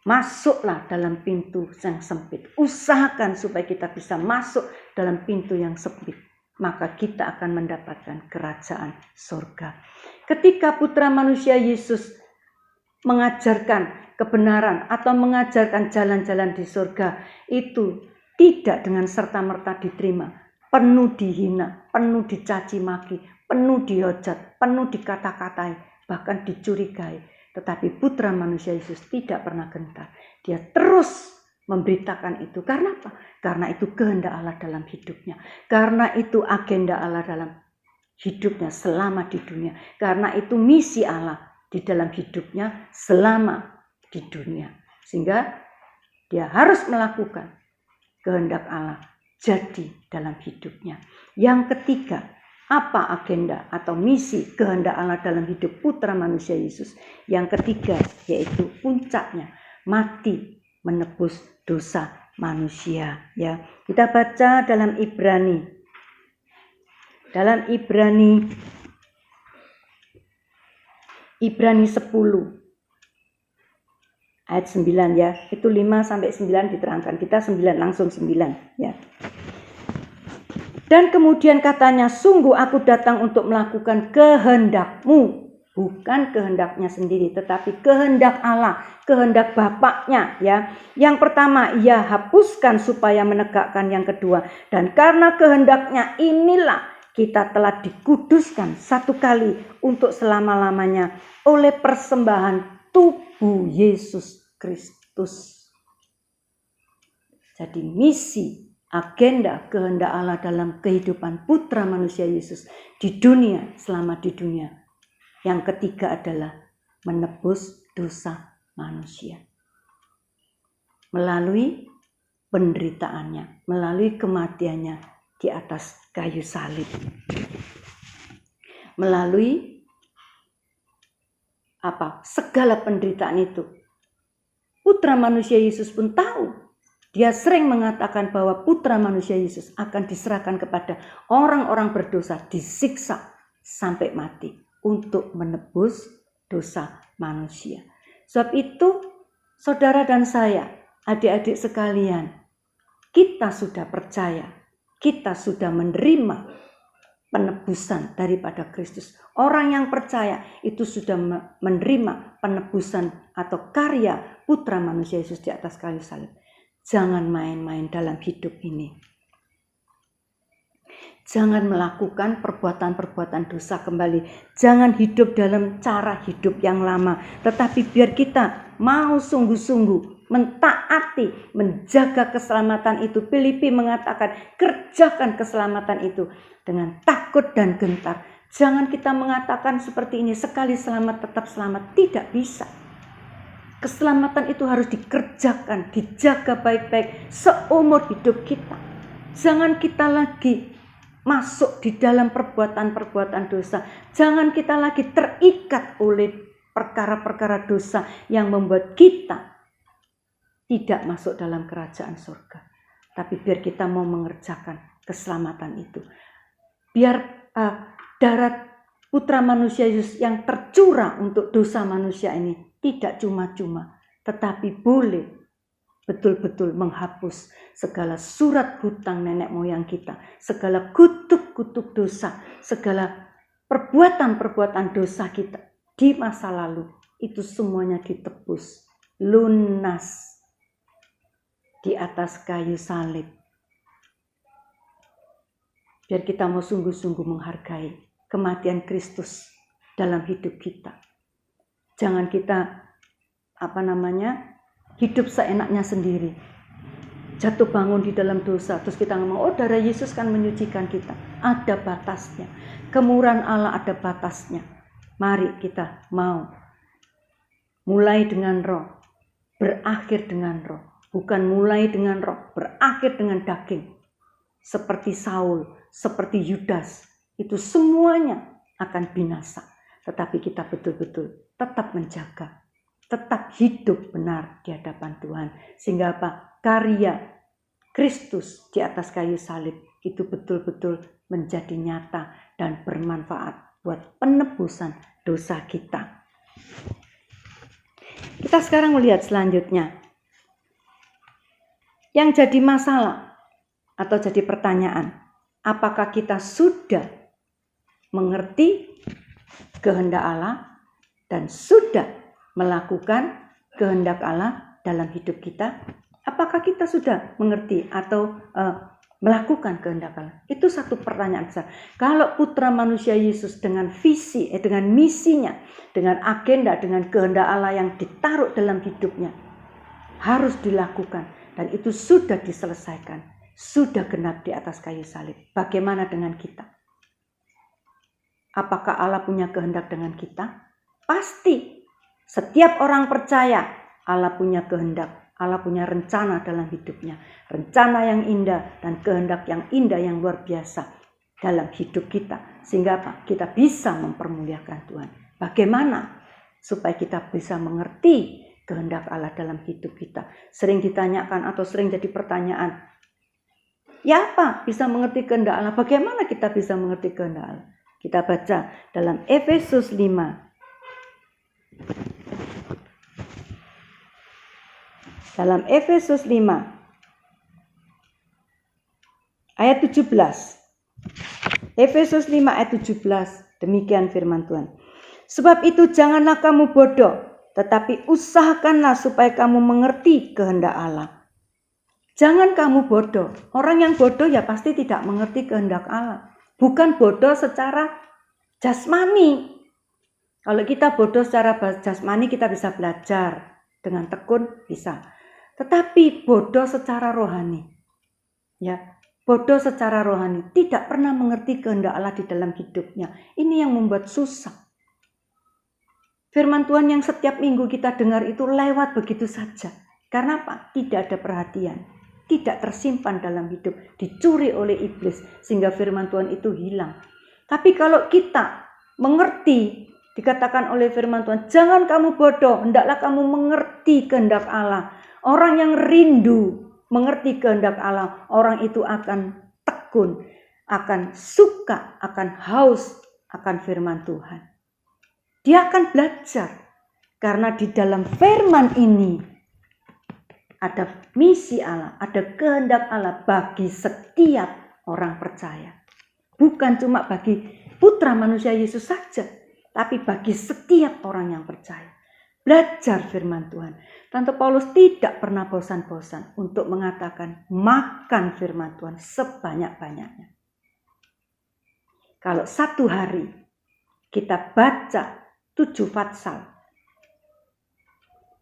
Speaker 4: Masuklah dalam pintu yang sempit. Usahakan supaya kita bisa masuk dalam pintu yang sempit. Maka kita akan mendapatkan kerajaan surga. Ketika putra manusia Yesus mengajarkan kebenaran atau mengajarkan jalan-jalan di surga, itu tidak dengan serta-merta diterima. Penuh dihina, penuh dicaci maki, penuh dihujat, penuh dikata-katai, bahkan dicurigai. Tetapi putra manusia Yesus tidak pernah gentar. Dia terus memberitakan itu. Karena apa? Karena itu kehendak Allah dalam hidupnya. Karena itu agenda Allah dalam hidupnya selama di dunia. Karena itu misi Allah di dalam hidupnya selama di dunia. Sehingga dia harus melakukan kehendak Allah jadi dalam hidupnya. Yang ketiga, apa agenda atau misi kehendak Allah dalam hidup putra manusia Yesus? Yang ketiga yaitu puncaknya mati menebus dosa manusia. Ya, kita baca dalam Ibrani. Dalam Ibrani 10 ayat 9 ya. Itu 5 sampai 9 diterangkan. Kita 9 langsung 9 ya. Dan kemudian katanya, sungguh aku datang untuk melakukan kehendak-Mu. Bukan kehendaknya sendiri, tetapi kehendak Allah, kehendak Bapaknya. Ya. Yang pertama, ia hapuskan supaya menegakkan yang kedua. Dan karena kehendaknya inilah kita telah dikuduskan satu kali untuk selama-lamanya oleh persembahan tubuh Yesus Kristus. Jadi misi, agenda kehendak Allah dalam kehidupan putra manusia Yesus di dunia, selama di dunia. Yang ketiga adalah menebus dosa manusia. Melalui penderitaannya, melalui kematiannya di atas kayu salib. Melalui segala penderitaan itu. Putra manusia Yesus pun tahu. Dia sering mengatakan bahwa putra manusia Yesus akan diserahkan kepada orang-orang berdosa, disiksa sampai mati untuk menebus dosa manusia. Sebab itu, saudara dan saya, adik-adik sekalian, kita sudah percaya, kita sudah menerima penebusan daripada Kristus. Orang yang percaya itu sudah menerima penebusan atau karya putra manusia Yesus di atas kayu salib. Jangan main-main dalam hidup ini. Jangan melakukan perbuatan-perbuatan dosa kembali. Jangan hidup dalam cara hidup yang lama. Tetapi biar kita mau sungguh-sungguh mentaati, menjaga keselamatan itu. Filipi mengatakan, kerjakan keselamatan itu dengan takut dan gentar. Jangan kita mengatakan seperti ini, sekali selamat tetap selamat. Tidak bisa. Keselamatan itu harus dikerjakan, dijaga baik-baik seumur hidup kita. Jangan kita lagi masuk di dalam perbuatan-perbuatan dosa. Jangan kita lagi terikat oleh perkara-perkara dosa yang membuat kita tidak masuk dalam kerajaan surga. Tapi biar kita mau mengerjakan keselamatan itu. Biar darah putra manusia Yesus yang tercurah untuk dosa manusia ini tidak cuma-cuma, tetapi boleh betul-betul menghapus segala surat hutang nenek moyang kita, segala kutuk-kutuk dosa, segala perbuatan-perbuatan dosa kita di masa lalu. Itu semuanya ditebus, lunas di atas kayu salib. Biar kita mau sungguh-sungguh menghargai kematian Kristus dalam hidup kita. Jangan kita hidup seenaknya sendiri. Jatuh bangun di dalam dosa, terus kita ngomong, oh darah Yesus kan menyucikan kita. Ada batasnya. Kemurahan Allah ada batasnya. Mari kita mau mulai dengan roh, berakhir dengan roh. Bukan mulai dengan roh, berakhir dengan daging. Seperti Saul, seperti Yudas. Itu semuanya akan binasa. Tetapi kita betul-betul tetap menjaga, tetap hidup benar di hadapan Tuhan. Sehingga karya Kristus di atas kayu salib itu betul-betul menjadi nyata dan bermanfaat buat penebusan dosa kita. Kita sekarang melihat selanjutnya. Yang jadi masalah atau jadi pertanyaan, apakah kita sudah mengerti kehendak Allah dan sudah melakukan kehendak Allah dalam hidup kita? Apakah kita sudah mengerti atau melakukan kehendak Allah? Itu satu pertanyaan besar. Kalau putra manusia Yesus dengan visi, dengan misinya, dengan agenda, dengan kehendak Allah yang ditaruh dalam hidupnya, harus dilakukan. Dan itu sudah diselesaikan, sudah genap di atas kayu salib. Bagaimana dengan kita? Apakah Allah punya kehendak dengan kita? Pasti. Setiap orang percaya Allah punya kehendak, Allah punya rencana dalam hidupnya. Rencana yang indah dan kehendak yang indah yang luar biasa dalam hidup kita. Sehingga kita bisa mempermuliakan Tuhan. Bagaimana supaya kita bisa mengerti kehendak Allah dalam hidup kita? Sering ditanyakan atau sering jadi pertanyaan. Ya apa? Bisa mengerti kehendak Allah. Bagaimana kita bisa mengerti kehendak Allah? Kita baca dalam Efesus 5. Dalam Efesus 5 ayat 17. Efesus 5 ayat 17. Demikian firman Tuhan. Sebab itu janganlah kamu bodoh, tetapi usahakanlah supaya kamu mengerti kehendak Allah. Jangan kamu bodoh. Orang yang bodoh ya pasti tidak mengerti kehendak Allah. Bukan bodoh secara jasmani. Kalau kita bodoh secara jasmani kita bisa belajar. Dengan tekun bisa. Tetapi bodoh secara rohani. Ya, bodoh secara rohani. Tidak pernah mengerti kehendak Allah di dalam hidupnya. Ini yang membuat susah. Firman Tuhan yang setiap minggu kita dengar itu lewat begitu saja. Karena apa? Tidak ada perhatian. Tidak tersimpan dalam hidup. Dicuri oleh iblis. Sehingga firman Tuhan itu hilang. Tapi kalau kita mengerti, dikatakan oleh firman Tuhan, jangan kamu bodoh, hendaklah kamu mengerti kehendak Allah. Orang yang rindu mengerti kehendak Allah, orang itu akan tekun, akan suka, akan haus akan firman Tuhan. Dia akan belajar. Karena di dalam firman ini ada misi Allah, ada kehendak Allah bagi setiap orang percaya. Bukan cuma bagi putra manusia Yesus saja, tapi bagi setiap orang yang percaya. Belajar firman Tuhan. Tante Paulus tidak pernah bosan-bosan untuk mengatakan makan firman Tuhan sebanyak-banyaknya. Kalau satu hari kita baca 7 fatsal,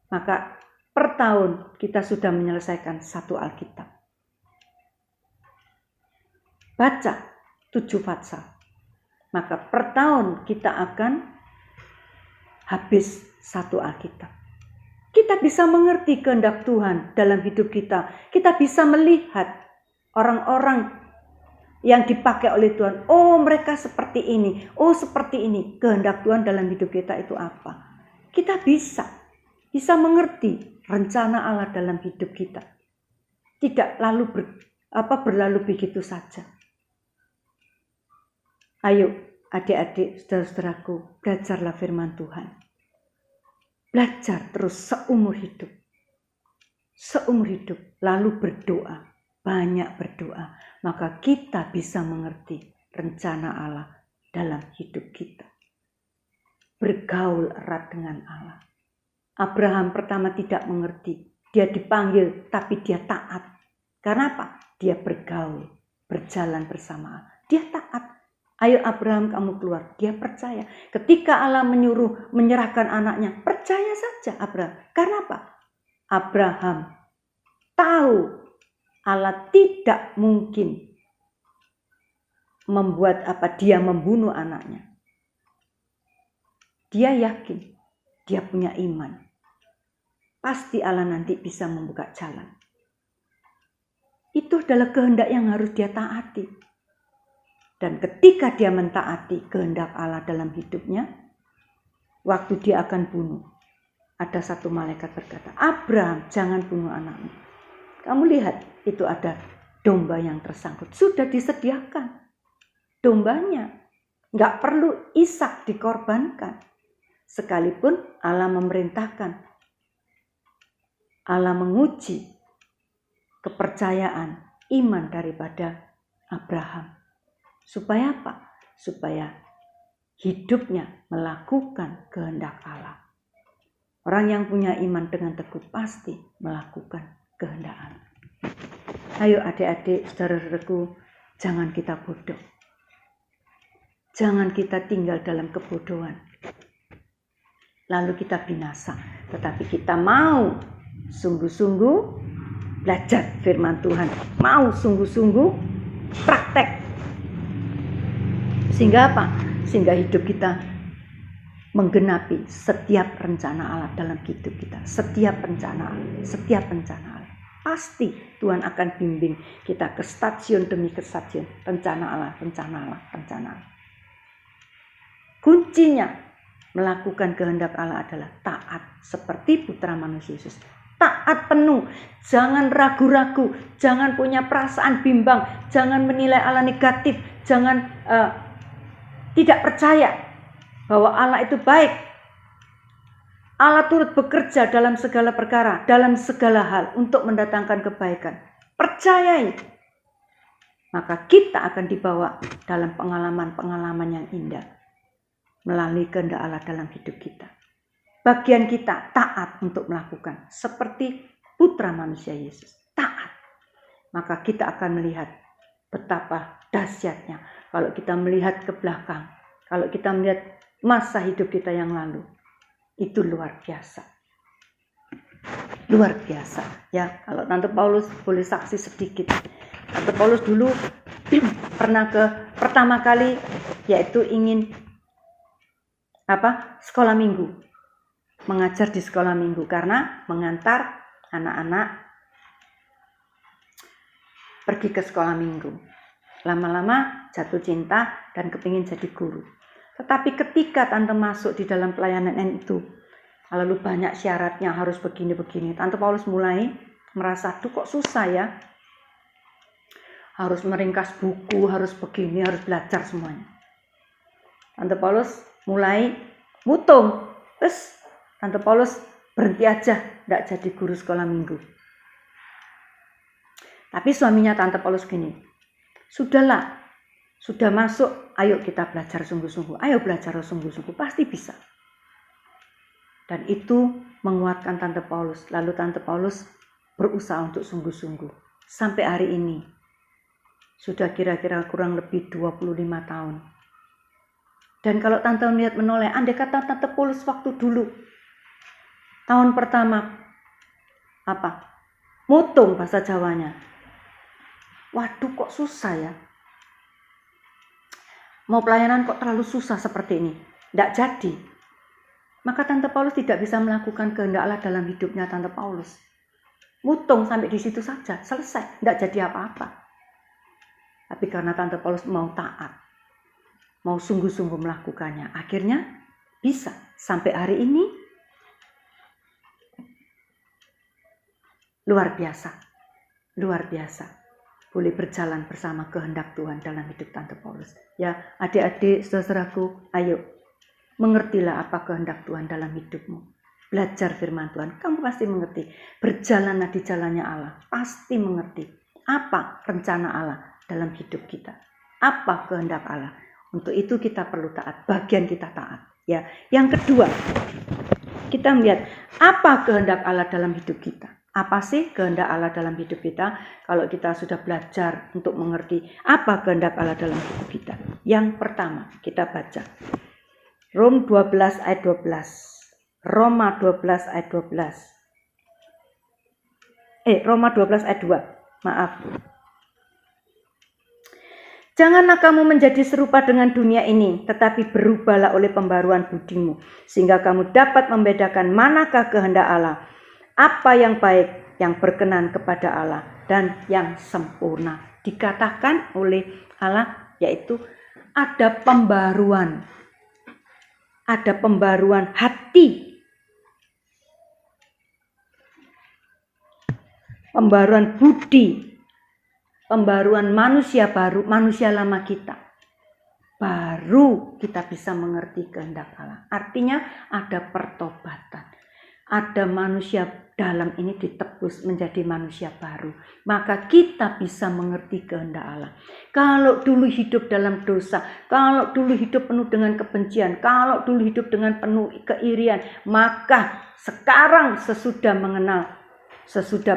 Speaker 4: maka per tahun kita sudah menyelesaikan 1 Alkitab. Baca 7 fatsal, maka per tahun kita akan habis 1 Alkitab. Kita bisa mengerti kehendak Tuhan dalam hidup kita. Kita bisa melihat orang-orang yang dipakai oleh Tuhan. Oh, mereka seperti ini. Oh, seperti ini. Kehendak Tuhan dalam hidup kita itu apa? Kita bisa mengerti rencana Allah dalam hidup kita. Tidak lalu berlalu begitu saja. Ayo, adik-adik, saudara-saudaraku, belajarlah firman Tuhan. Belajar terus seumur hidup. seumur hidup, lalu berdoa, banyak berdoa, maka kita bisa mengerti rencana Allah dalam hidup kita. Bergaul erat dengan Allah. Abraham pertama tidak mengerti, dia dipanggil tapi dia taat. Karena apa? Dia bergaul, berjalan bersama Allah. Dia taat. Ayo Abraham kamu keluar. Dia percaya. Ketika Allah menyuruh menyerahkan anaknya, percaya saja Abraham. Karena apa? Abraham tahu Allah tidak mungkin membuat dia membunuh anaknya. Dia yakin, dia punya iman. Pasti Allah nanti bisa membuka jalan. Itu adalah kehendak yang harus dia taati. Dan ketika dia mentaati kehendak Allah dalam hidupnya, waktu dia akan bunuh, ada satu malaikat berkata, Abraham, jangan bunuh anakmu. Kamu lihat, itu ada domba yang tersangkut. Sudah disediakan dombanya. Nggak perlu Ishak dikorbankan. Sekalipun Allah memerintahkan, Allah menguji kepercayaan iman daripada Abraham. Supaya apa? Supaya hidupnya melakukan kehendak Allah. Orang yang punya iman dengan teguh pasti melakukan kehendak Allah. Ayo adik-adik, saudara-saudaraku, jangan kita bodoh. Jangan kita tinggal dalam kebodohan. Lalu kita binasa. Tetapi kita mau sungguh-sungguh belajar firman Tuhan. Mau sungguh-sungguh praktek. Sehingga apa? Sehingga hidup kita menggenapi setiap rencana Allah dalam hidup kita. Setiap rencana Allah. Pasti Tuhan akan bimbing kita ke stasiun demi ke stasiun. Rencana Allah. Kuncinya melakukan kehendak Allah adalah taat seperti putra manusia Yesus. Taat penuh, jangan ragu-ragu, jangan punya perasaan bimbang, jangan menilai Allah negatif, jangan tidak percaya bahwa Allah itu baik. Allah turut bekerja dalam segala perkara, dalam segala hal untuk mendatangkan kebaikan. Percayai. Maka kita akan dibawa dalam pengalaman-pengalaman yang indah melalui kehendak Allah dalam hidup kita. Bagian kita taat untuk melakukan seperti putra manusia Yesus. Taat. Maka kita akan melihat betapa dahsyatnya kalau kita melihat ke belakang, kalau kita melihat masa hidup kita yang lalu. Itu luar biasa. Luar biasa. Ya, kalau Tante Paulus boleh saksi sedikit. Tante Paulus dulu pernah pertama kali yaitu ingin sekolah minggu. Mengajar di sekolah minggu karena mengantar anak-anak pergi ke sekolah minggu. Lama-lama jatuh cinta dan kepingin jadi guru. Tetapi ketika Tante masuk di dalam pelayanan itu, lalu banyak syaratnya harus begini-begini. Tante Paulus mulai merasa, kok susah ya. Harus meringkas buku, harus begini, harus belajar semuanya. Tante Paulus mulai mutung. Terus Tante Paulus berhenti aja, tidak jadi guru sekolah minggu. Tapi suaminya Tante Paulus gini, sudahlah, sudah masuk, ayo kita belajar sungguh-sungguh. Ayo belajar sungguh-sungguh, pasti bisa. Dan itu menguatkan Tante Paulus. Lalu Tante Paulus berusaha untuk sungguh-sungguh. Sampai hari ini, sudah kira-kira kurang lebih 25 tahun. Dan kalau Tante melihat menoleh, andai kata Tante Paulus waktu dulu, tahun pertama, mutung bahasa Jawanya. Waduh kok susah ya. Mau pelayanan kok terlalu susah seperti ini. Tidak jadi. Maka Tante Paulus tidak bisa melakukan kehendak Allah dalam hidupnya Tante Paulus. Mutung sampai di situ saja. Selesai. Tidak jadi apa-apa. Tapi karena Tante Paulus mau taat. Mau sungguh-sungguh melakukannya. Akhirnya bisa. Sampai hari ini. Luar biasa. Luar biasa. Boleh berjalan bersama kehendak Tuhan dalam hidup Tante Paulus. Ya, adik-adik, saudaraku, ayo mengertilah apa kehendak Tuhan dalam hidupmu. belajar firman Tuhan, kamu pasti mengerti. Berjalanlah di jalannya Allah, pasti mengerti apa rencana Allah dalam hidup kita, apa kehendak Allah. Untuk itu kita perlu taat, bagian kita taat. Ya, yang kedua, kita melihat apa kehendak Allah dalam hidup kita. Apa sih kehendak Allah dalam hidup kita? Kalau kita sudah belajar untuk mengerti apa kehendak Allah dalam hidup kita. Yang pertama, kita baca Roma 12 ayat 12. Roma 12 ayat 12. Roma 12 ayat 2. Maaf. Janganlah kamu menjadi serupa dengan dunia ini, tetapi berubahlah oleh pembaruan budimu, sehingga kamu dapat membedakan manakah kehendak Allah, apa yang baik, yang berkenan kepada Allah, dan yang sempurna. Dikatakan oleh Allah, yaitu ada pembaruan hati, pembaruan budi, pembaruan manusia baru, manusia lama kita. Baru kita bisa mengerti kehendak Allah. Artinya ada pertobatan. Ada manusia dalam ini ditebus menjadi manusia baru. Maka kita bisa mengerti kehendak Allah. Kalau dulu hidup dalam dosa, kalau dulu hidup penuh dengan kebencian, kalau dulu hidup dengan penuh keirian, maka sekarang sesudah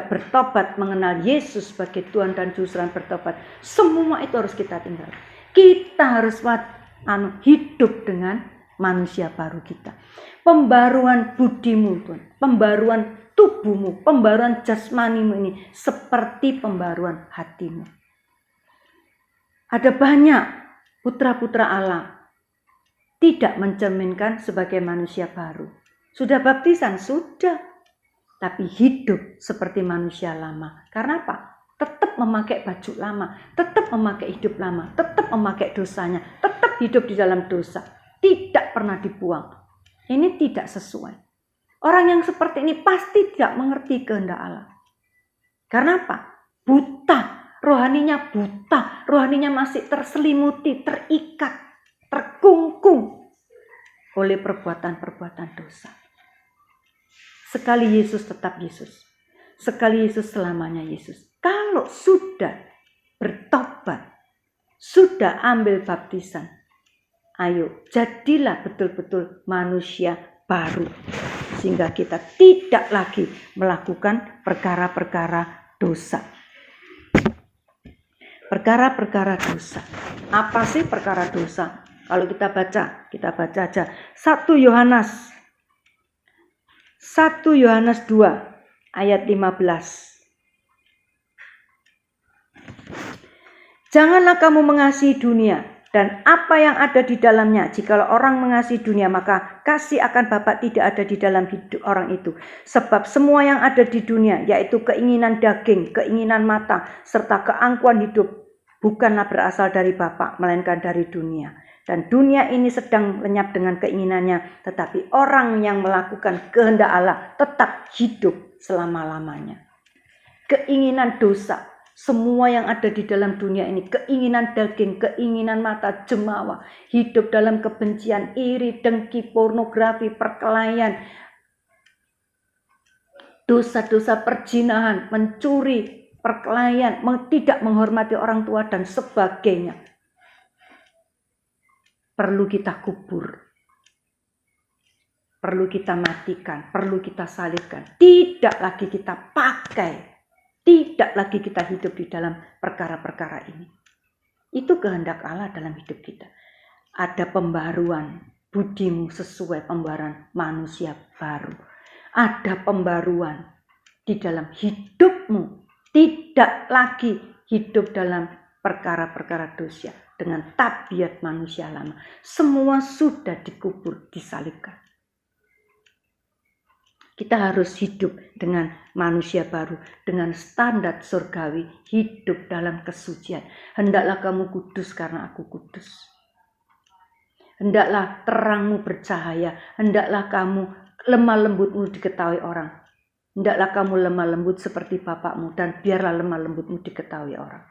Speaker 4: bertobat, mengenal Yesus sebagai Tuhan dan Juru Selamat, bertobat, semua itu harus kita tinggal. Kita harus hidup dengan manusia baru kita. Pembaruan budimu, Tuhan, pembaruan tubuhmu, pembaruan jasmanimu ini seperti pembaruan hatimu. Ada banyak putra-putra Allah tidak mencerminkan sebagai manusia baru. Sudah baptisan? Sudah. Tapi hidup seperti manusia lama. Karena apa? Tetap memakai baju lama, tetap memakai hidup lama, tetap memakai dosanya, tetap hidup di dalam dosa. Tidak pernah dibuang. Ini tidak sesuai. Orang yang seperti ini pasti tidak mengerti kehendak Allah. Karena apa? Buta. Rohaninya buta. Rohaninya masih terselimuti, terikat, terkungkung oleh perbuatan-perbuatan dosa. Sekali Yesus tetap Yesus. Sekali Yesus selamanya Yesus. Kalau sudah bertobat, sudah ambil baptisan, ayo jadilah betul-betul manusia baru. Sehingga kita tidak lagi melakukan perkara-perkara dosa. Perkara-perkara dosa. Apa sih perkara dosa? Kalau kita baca aja 1 Yohanes 2 ayat 15. Janganlah kamu mengasihi dunia dan apa yang ada di dalamnya. Jikalau orang mengasihi dunia, maka kasih akan Bapa tidak ada di dalam hidup orang itu. Sebab semua yang ada di dunia, yaitu keinginan daging, keinginan mata, serta keangkuhan hidup, bukanlah berasal dari Bapa, melainkan dari dunia. Dan dunia ini sedang lenyap dengan keinginannya, tetapi orang yang melakukan kehendak Allah tetap hidup selama-lamanya. Keinginan dosa, semua yang ada di dalam dunia ini, keinginan daging, keinginan mata, jemawa, hidup dalam kebencian, iri, dengki, pornografi, perkelahian, dosa-dosa perzinahan, mencuri, perkelahian, tidak menghormati orang tua dan sebagainya. Perlu kita kubur, perlu kita matikan, perlu kita salibkan. Tidak lagi kita pakai, tidak lagi kita hidup di dalam perkara-perkara ini. Itu kehendak Allah dalam hidup kita. Ada pembaruan budimu sesuai pembaruan manusia baru. Ada pembaruan di dalam hidupmu. Tidak lagi hidup dalam perkara-perkara dosa dengan tabiat manusia lama. Semua sudah dikubur, disalibkan. Kita harus hidup dengan manusia baru, dengan standar surgawi, hidup dalam kesucian. Hendaklah kamu kudus karena aku kudus. Hendaklah terangmu bercahaya, hendaklah kamu lemah lembutmu diketahui orang. Hendaklah kamu lemah lembut seperti Bapakmu, dan biarlah lemah lembutmu diketahui orang.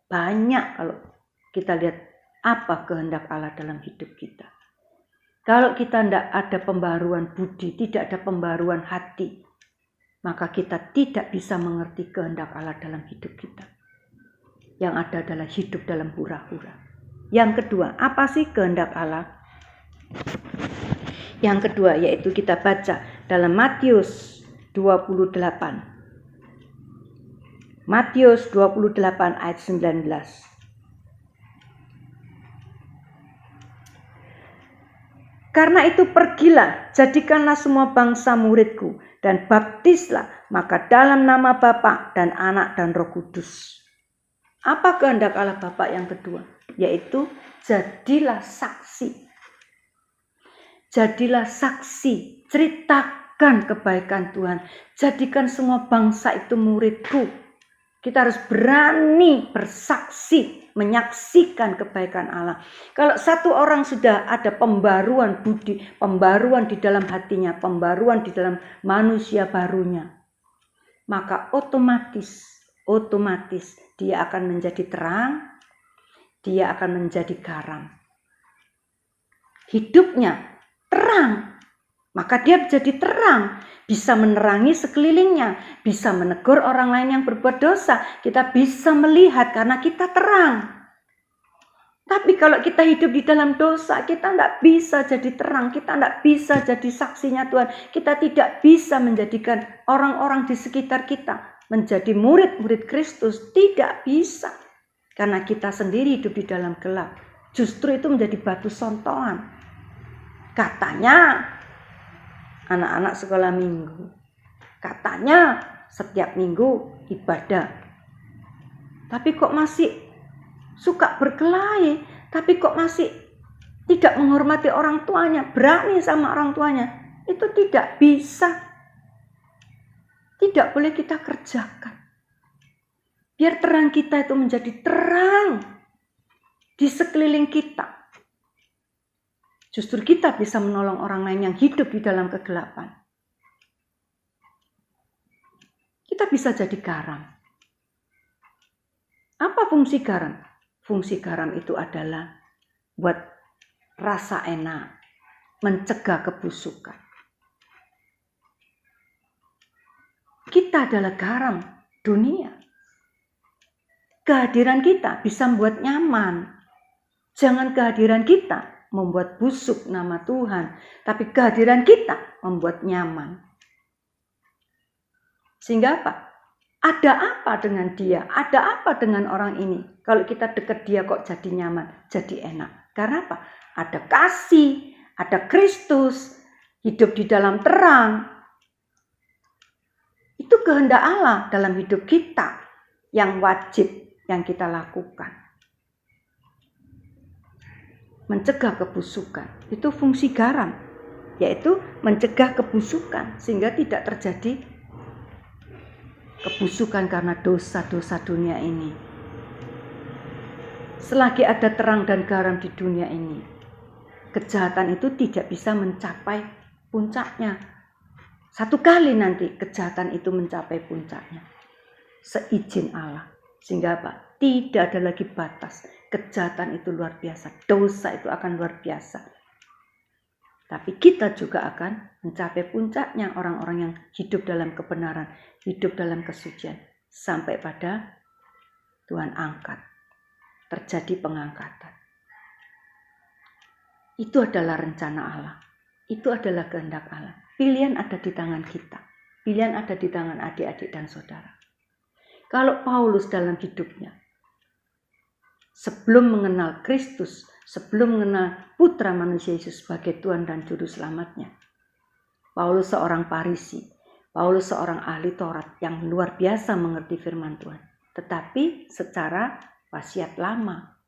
Speaker 4: Banyak kalau kita lihat apa kehendak Allah dalam hidup kita. Kalau kita tidak ada pembaruan budi, tidak ada pembaruan hati, maka kita tidak bisa mengerti kehendak Allah dalam hidup kita. Yang ada adalah hidup dalam hura-hura. Yang kedua, apa sih kehendak Allah? Yang kedua yaitu kita baca dalam Matius 28. Matius 28 ayat 19. Karena itu pergilah, jadikanlah semua bangsa muridku, dan baptislah, maka dalam nama Bapa dan Anak dan Roh Kudus. Apa kehendak Allah Bapa yang kedua? Yaitu jadilah saksi. Jadilah saksi, ceritakan kebaikan Tuhan. Jadikan semua bangsa itu muridku. Kita harus berani bersaksi, menyaksikan kebaikan Allah. Kalau satu orang sudah ada pembaruan budi, pembaruan di dalam hatinya, pembaruan di dalam manusia barunya, maka otomatis dia akan menjadi terang, dia akan menjadi garam. Hidupnya terang, maka dia menjadi terang, bisa menerangi sekelilingnya, bisa menegur orang lain yang berbuat dosa. Kita bisa melihat karena kita terang. Tapi kalau kita hidup di dalam dosa, kita tidak bisa jadi terang, kita tidak bisa jadi saksinya Tuhan. Kita tidak bisa menjadikan orang-orang di sekitar kita menjadi murid-murid Kristus, tidak bisa. Karena kita sendiri hidup di dalam gelap. Justru itu menjadi batu sontohan. Katanya anak-anak sekolah minggu, katanya setiap minggu ibadah, tapi kok masih suka berkelahi, tapi kok masih tidak menghormati orang tuanya, berani sama orang tuanya. Itu tidak bisa, tidak boleh kita kerjakan. Biar terang kita itu menjadi terang di sekeliling kita. Justru kita bisa menolong orang lain yang hidup di dalam kegelapan. Kita bisa jadi garam. Apa fungsi garam? Fungsi garam itu adalah buat rasa enak, mencegah kebusukan. Kita adalah garam dunia. Kehadiran kita bisa membuat nyaman. Jangan kehadiran kita membuat busuk nama Tuhan, tapi kehadiran kita membuat nyaman. Sehingga apa? Ada apa dengan dia? Ada apa dengan orang ini? Kalau kita dekat dia kok jadi nyaman, jadi enak. Karena apa? Ada kasih, ada Kristus, hidup di dalam terang. Itu kehendak Allah dalam hidup kita yang wajib yang kita lakukan. Mencegah kebusukan, itu fungsi garam, yaitu mencegah kebusukan sehingga tidak terjadi kebusukan karena dosa-dosa dunia ini. Selagi ada terang dan garam di dunia ini, kejahatan itu tidak bisa mencapai puncaknya. Satu kali nanti kejahatan itu mencapai puncaknya, seizin Allah. Sehingga apa? Tidak ada lagi batas. Kejahatan itu luar biasa, dosa itu akan luar biasa. Tapi kita juga akan mencapai puncaknya, orang-orang yang hidup dalam kebenaran, hidup dalam kesucian, sampai pada Tuhan angkat, terjadi pengangkatan. Itu adalah rencana Allah, itu adalah kehendak Allah. Pilihan ada di tangan kita, pilihan ada di tangan adik-adik dan saudara. Kalau Paulus dalam hidupnya, sebelum mengenal Kristus, sebelum mengenal Putra Manusia Yesus sebagai Tuhan dan Juru Selamatnya, Paulus seorang Farisi, Paulus seorang ahli Taurat yang luar biasa mengerti firman Tuhan, tetapi secara wasiat lama.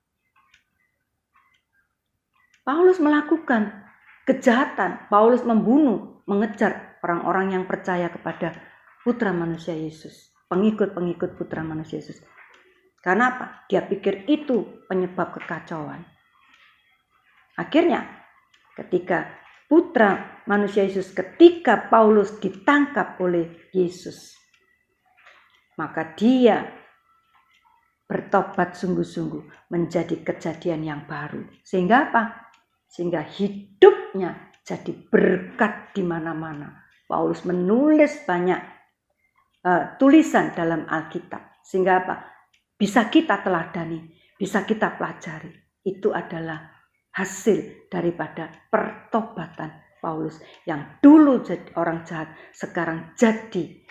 Speaker 4: Paulus melakukan kejahatan, Paulus membunuh, mengejar orang-orang yang percaya kepada Putra Manusia Yesus, pengikut-pengikut Putra Manusia Yesus. Karena apa? Dia pikir itu penyebab kekacauan. Akhirnya ketika Putra Manusia Yesus, ketika Paulus ditangkap oleh Yesus, maka dia bertobat sungguh-sungguh menjadi kejadian yang baru. Sehingga apa? sehingga hidupnya jadi berkat di mana-mana. Paulus menulis banyak tulisan dalam Alkitab, sehingga apa? Bisa kita teladani, bisa kita pelajari. Itu adalah hasil daripada pertobatan Paulus yang dulu jadi orang jahat, sekarang jadi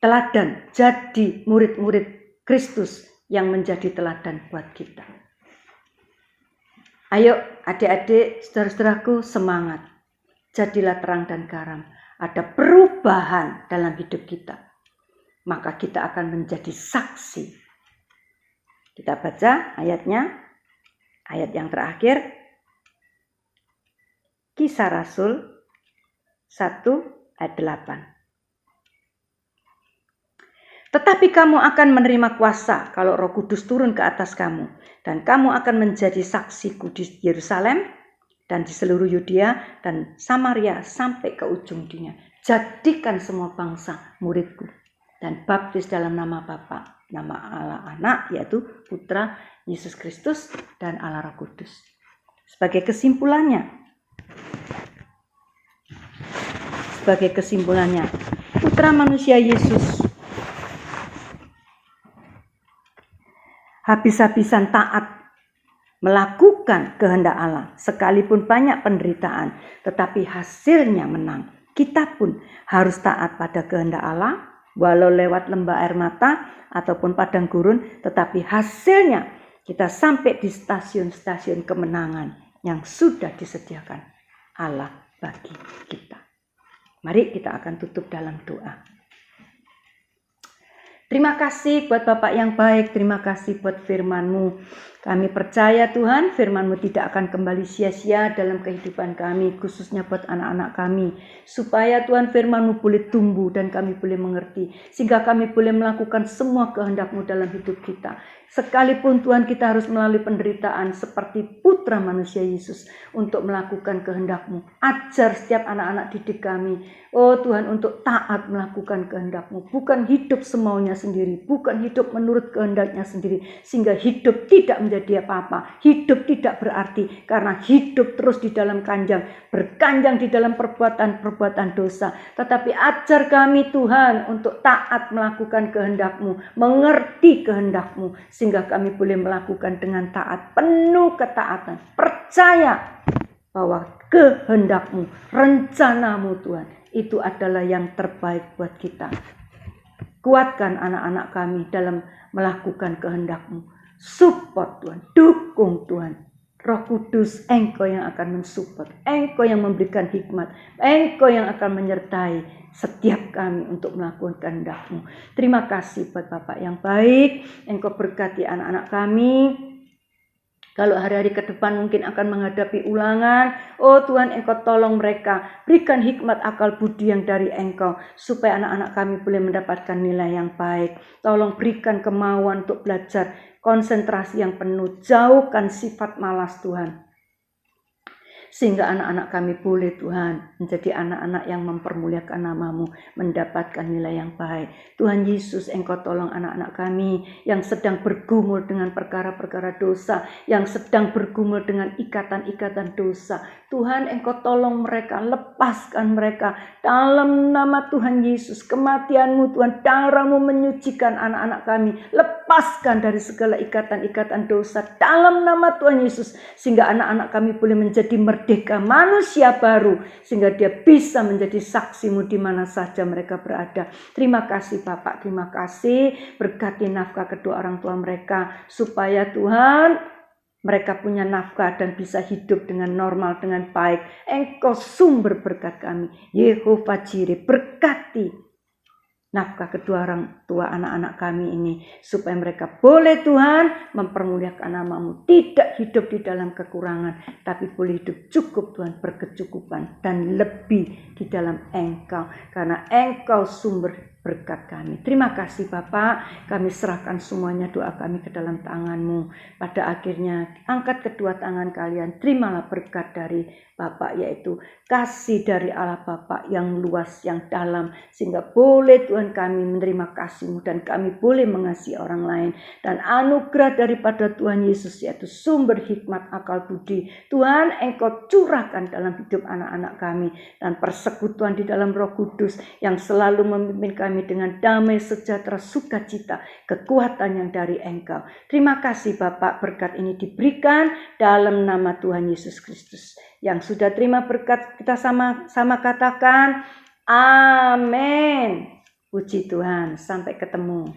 Speaker 4: teladan, jadi murid-murid Kristus yang menjadi teladan buat kita. Ayo adik-adik, saudara-saudaraku, semangat. Jadilah terang dan garam. Ada perubahan dalam hidup kita. Maka kita akan menjadi saksi. Kita baca ayatnya. Ayat yang terakhir. Kisah Rasul 1 ayat 8. Tetapi kamu akan menerima kuasa kalau Roh Kudus turun ke atas kamu. Dan kamu akan menjadi saksiku di Yerusalem dan di seluruh Yudea dan Samaria sampai ke ujung dunia. Jadikan semua bangsa muridku dan baptis dalam nama Bapa, nama Allah Anak, yaitu Putra Yesus Kristus, dan Allah Roh Kudus. Sebagai kesimpulannya, Putra manusia Yesus habis-habisan taat melakukan kehendak Allah, sekalipun banyak penderitaan, tetapi hasilnya menang. Kita pun harus taat pada kehendak Allah, walau lewat lembah air mata ataupun padang gurun, tetapi hasilnya kita sampai di stasiun-stasiun kemenangan yang sudah disediakan Allah bagi kita. Mari kita akan tutup dalam doa. Terima kasih buat Bapak yang baik, terima kasih buat firman-Mu. Kami percaya Tuhan, firman-Mu tidak akan kembali sia-sia dalam kehidupan kami, khususnya buat anak-anak kami. Supaya Tuhan firman-Mu boleh tumbuh dan kami boleh mengerti, sehingga kami boleh melakukan semua kehendak-Mu dalam hidup kita. Sekalipun Tuhan kita harus melalui penderitaan seperti Putra manusia Yesus untuk melakukan kehendak-Mu. Ajar setiap anak-anak didik kami, oh Tuhan, untuk taat melakukan kehendak-Mu. Bukan hidup semaunya sendiri, bukan hidup menurut kehendaknya sendiri, sehingga hidup tidak menjadi apa-apa. Hidup tidak berarti karena hidup terus di dalam berkanjang di dalam perbuatan-perbuatan dosa. Tetapi ajar kami Tuhan untuk taat melakukan kehendak-Mu, mengerti kehendak-Mu, sehingga kami boleh melakukan dengan taat, penuh ketaatan, percaya bahwa kehendak-Mu, rencana-Mu Tuhan, itu adalah yang terbaik buat kita. Kuatkan anak-anak kami dalam melakukan kehendak-Mu. Support Tuhan, dukung Tuhan. Roh Kudus, Engkau yang akan mensupport, Engkau yang memberikan hikmat, Engkau yang akan menyertai setiap kami untuk melakukan kehendak-Mu. Terima kasih buat Bapak yang baik, Engkau berkati anak-anak kami. Kalau hari-hari ke depan mungkin akan menghadapi ulangan, oh Tuhan, Engkau tolong mereka, berikan hikmat akal budi yang dari Engkau, supaya anak-anak kami boleh mendapatkan nilai yang baik. Tolong berikan kemauan untuk belajar, konsentrasi yang penuh, jauhkan sifat malas Tuhan. Sehingga anak-anak kami boleh Tuhan menjadi anak-anak yang mempermuliakan nama-Mu, mendapatkan nilai yang baik. Tuhan Yesus, Engkau tolong anak-anak kami yang sedang bergumul dengan perkara-perkara dosa, yang sedang bergumul dengan ikatan-ikatan dosa. Tuhan, Engkau tolong mereka, lepaskan mereka dalam nama Tuhan Yesus. Kematian-Mu Tuhan, darah-Mu menyucikan anak-anak kami. Lepaskan dari segala ikatan-ikatan dosa dalam nama Tuhan Yesus, sehingga anak-anak kami boleh menjadi merdeka, manusia baru, sehingga dia bisa menjadi saksi-Mu di mana saja mereka berada. Terima kasih Bapak, terima kasih. Berkati nafkah kedua orang tua mereka, supaya Tuhan mereka punya nafkah dan bisa hidup dengan normal, dengan baik. Engkau sumber berkat kami, Yehova Jireh. Berkati nafkah kedua orang tua anak-anak kami ini, supaya mereka boleh Tuhan mempermuliakan nama-Mu, tidak hidup di dalam kekurangan, tapi boleh hidup cukup Tuhan, berkecukupan dan lebih di dalam Engkau, karena Engkau sumber berkat kami. Terima kasih Bapak, kami serahkan semuanya doa kami ke dalam tangan-Mu. Pada akhirnya angkat kedua tangan kalian, terimalah berkat dari Bapak, yaitu kasih dari Allah Bapa yang luas, yang dalam, sehingga boleh Tuhan kami menerima kasih-Mu dan kami boleh mengasihi orang lain. Dan anugerah daripada Tuhan Yesus, yaitu sumber hikmat, akal budi, Tuhan Engkau curahkan dalam hidup anak-anak kami, dan persekutuan di dalam Roh Kudus yang selalu memimpin kami dengan damai, sejahtera, sukacita, kekuatan yang dari Engkau. Terima kasih Bapak, berkat ini diberikan dalam nama Tuhan Yesus Kristus. Yang sudah terima berkat, kita sama-sama katakan amin. Puji Tuhan, sampai ketemu.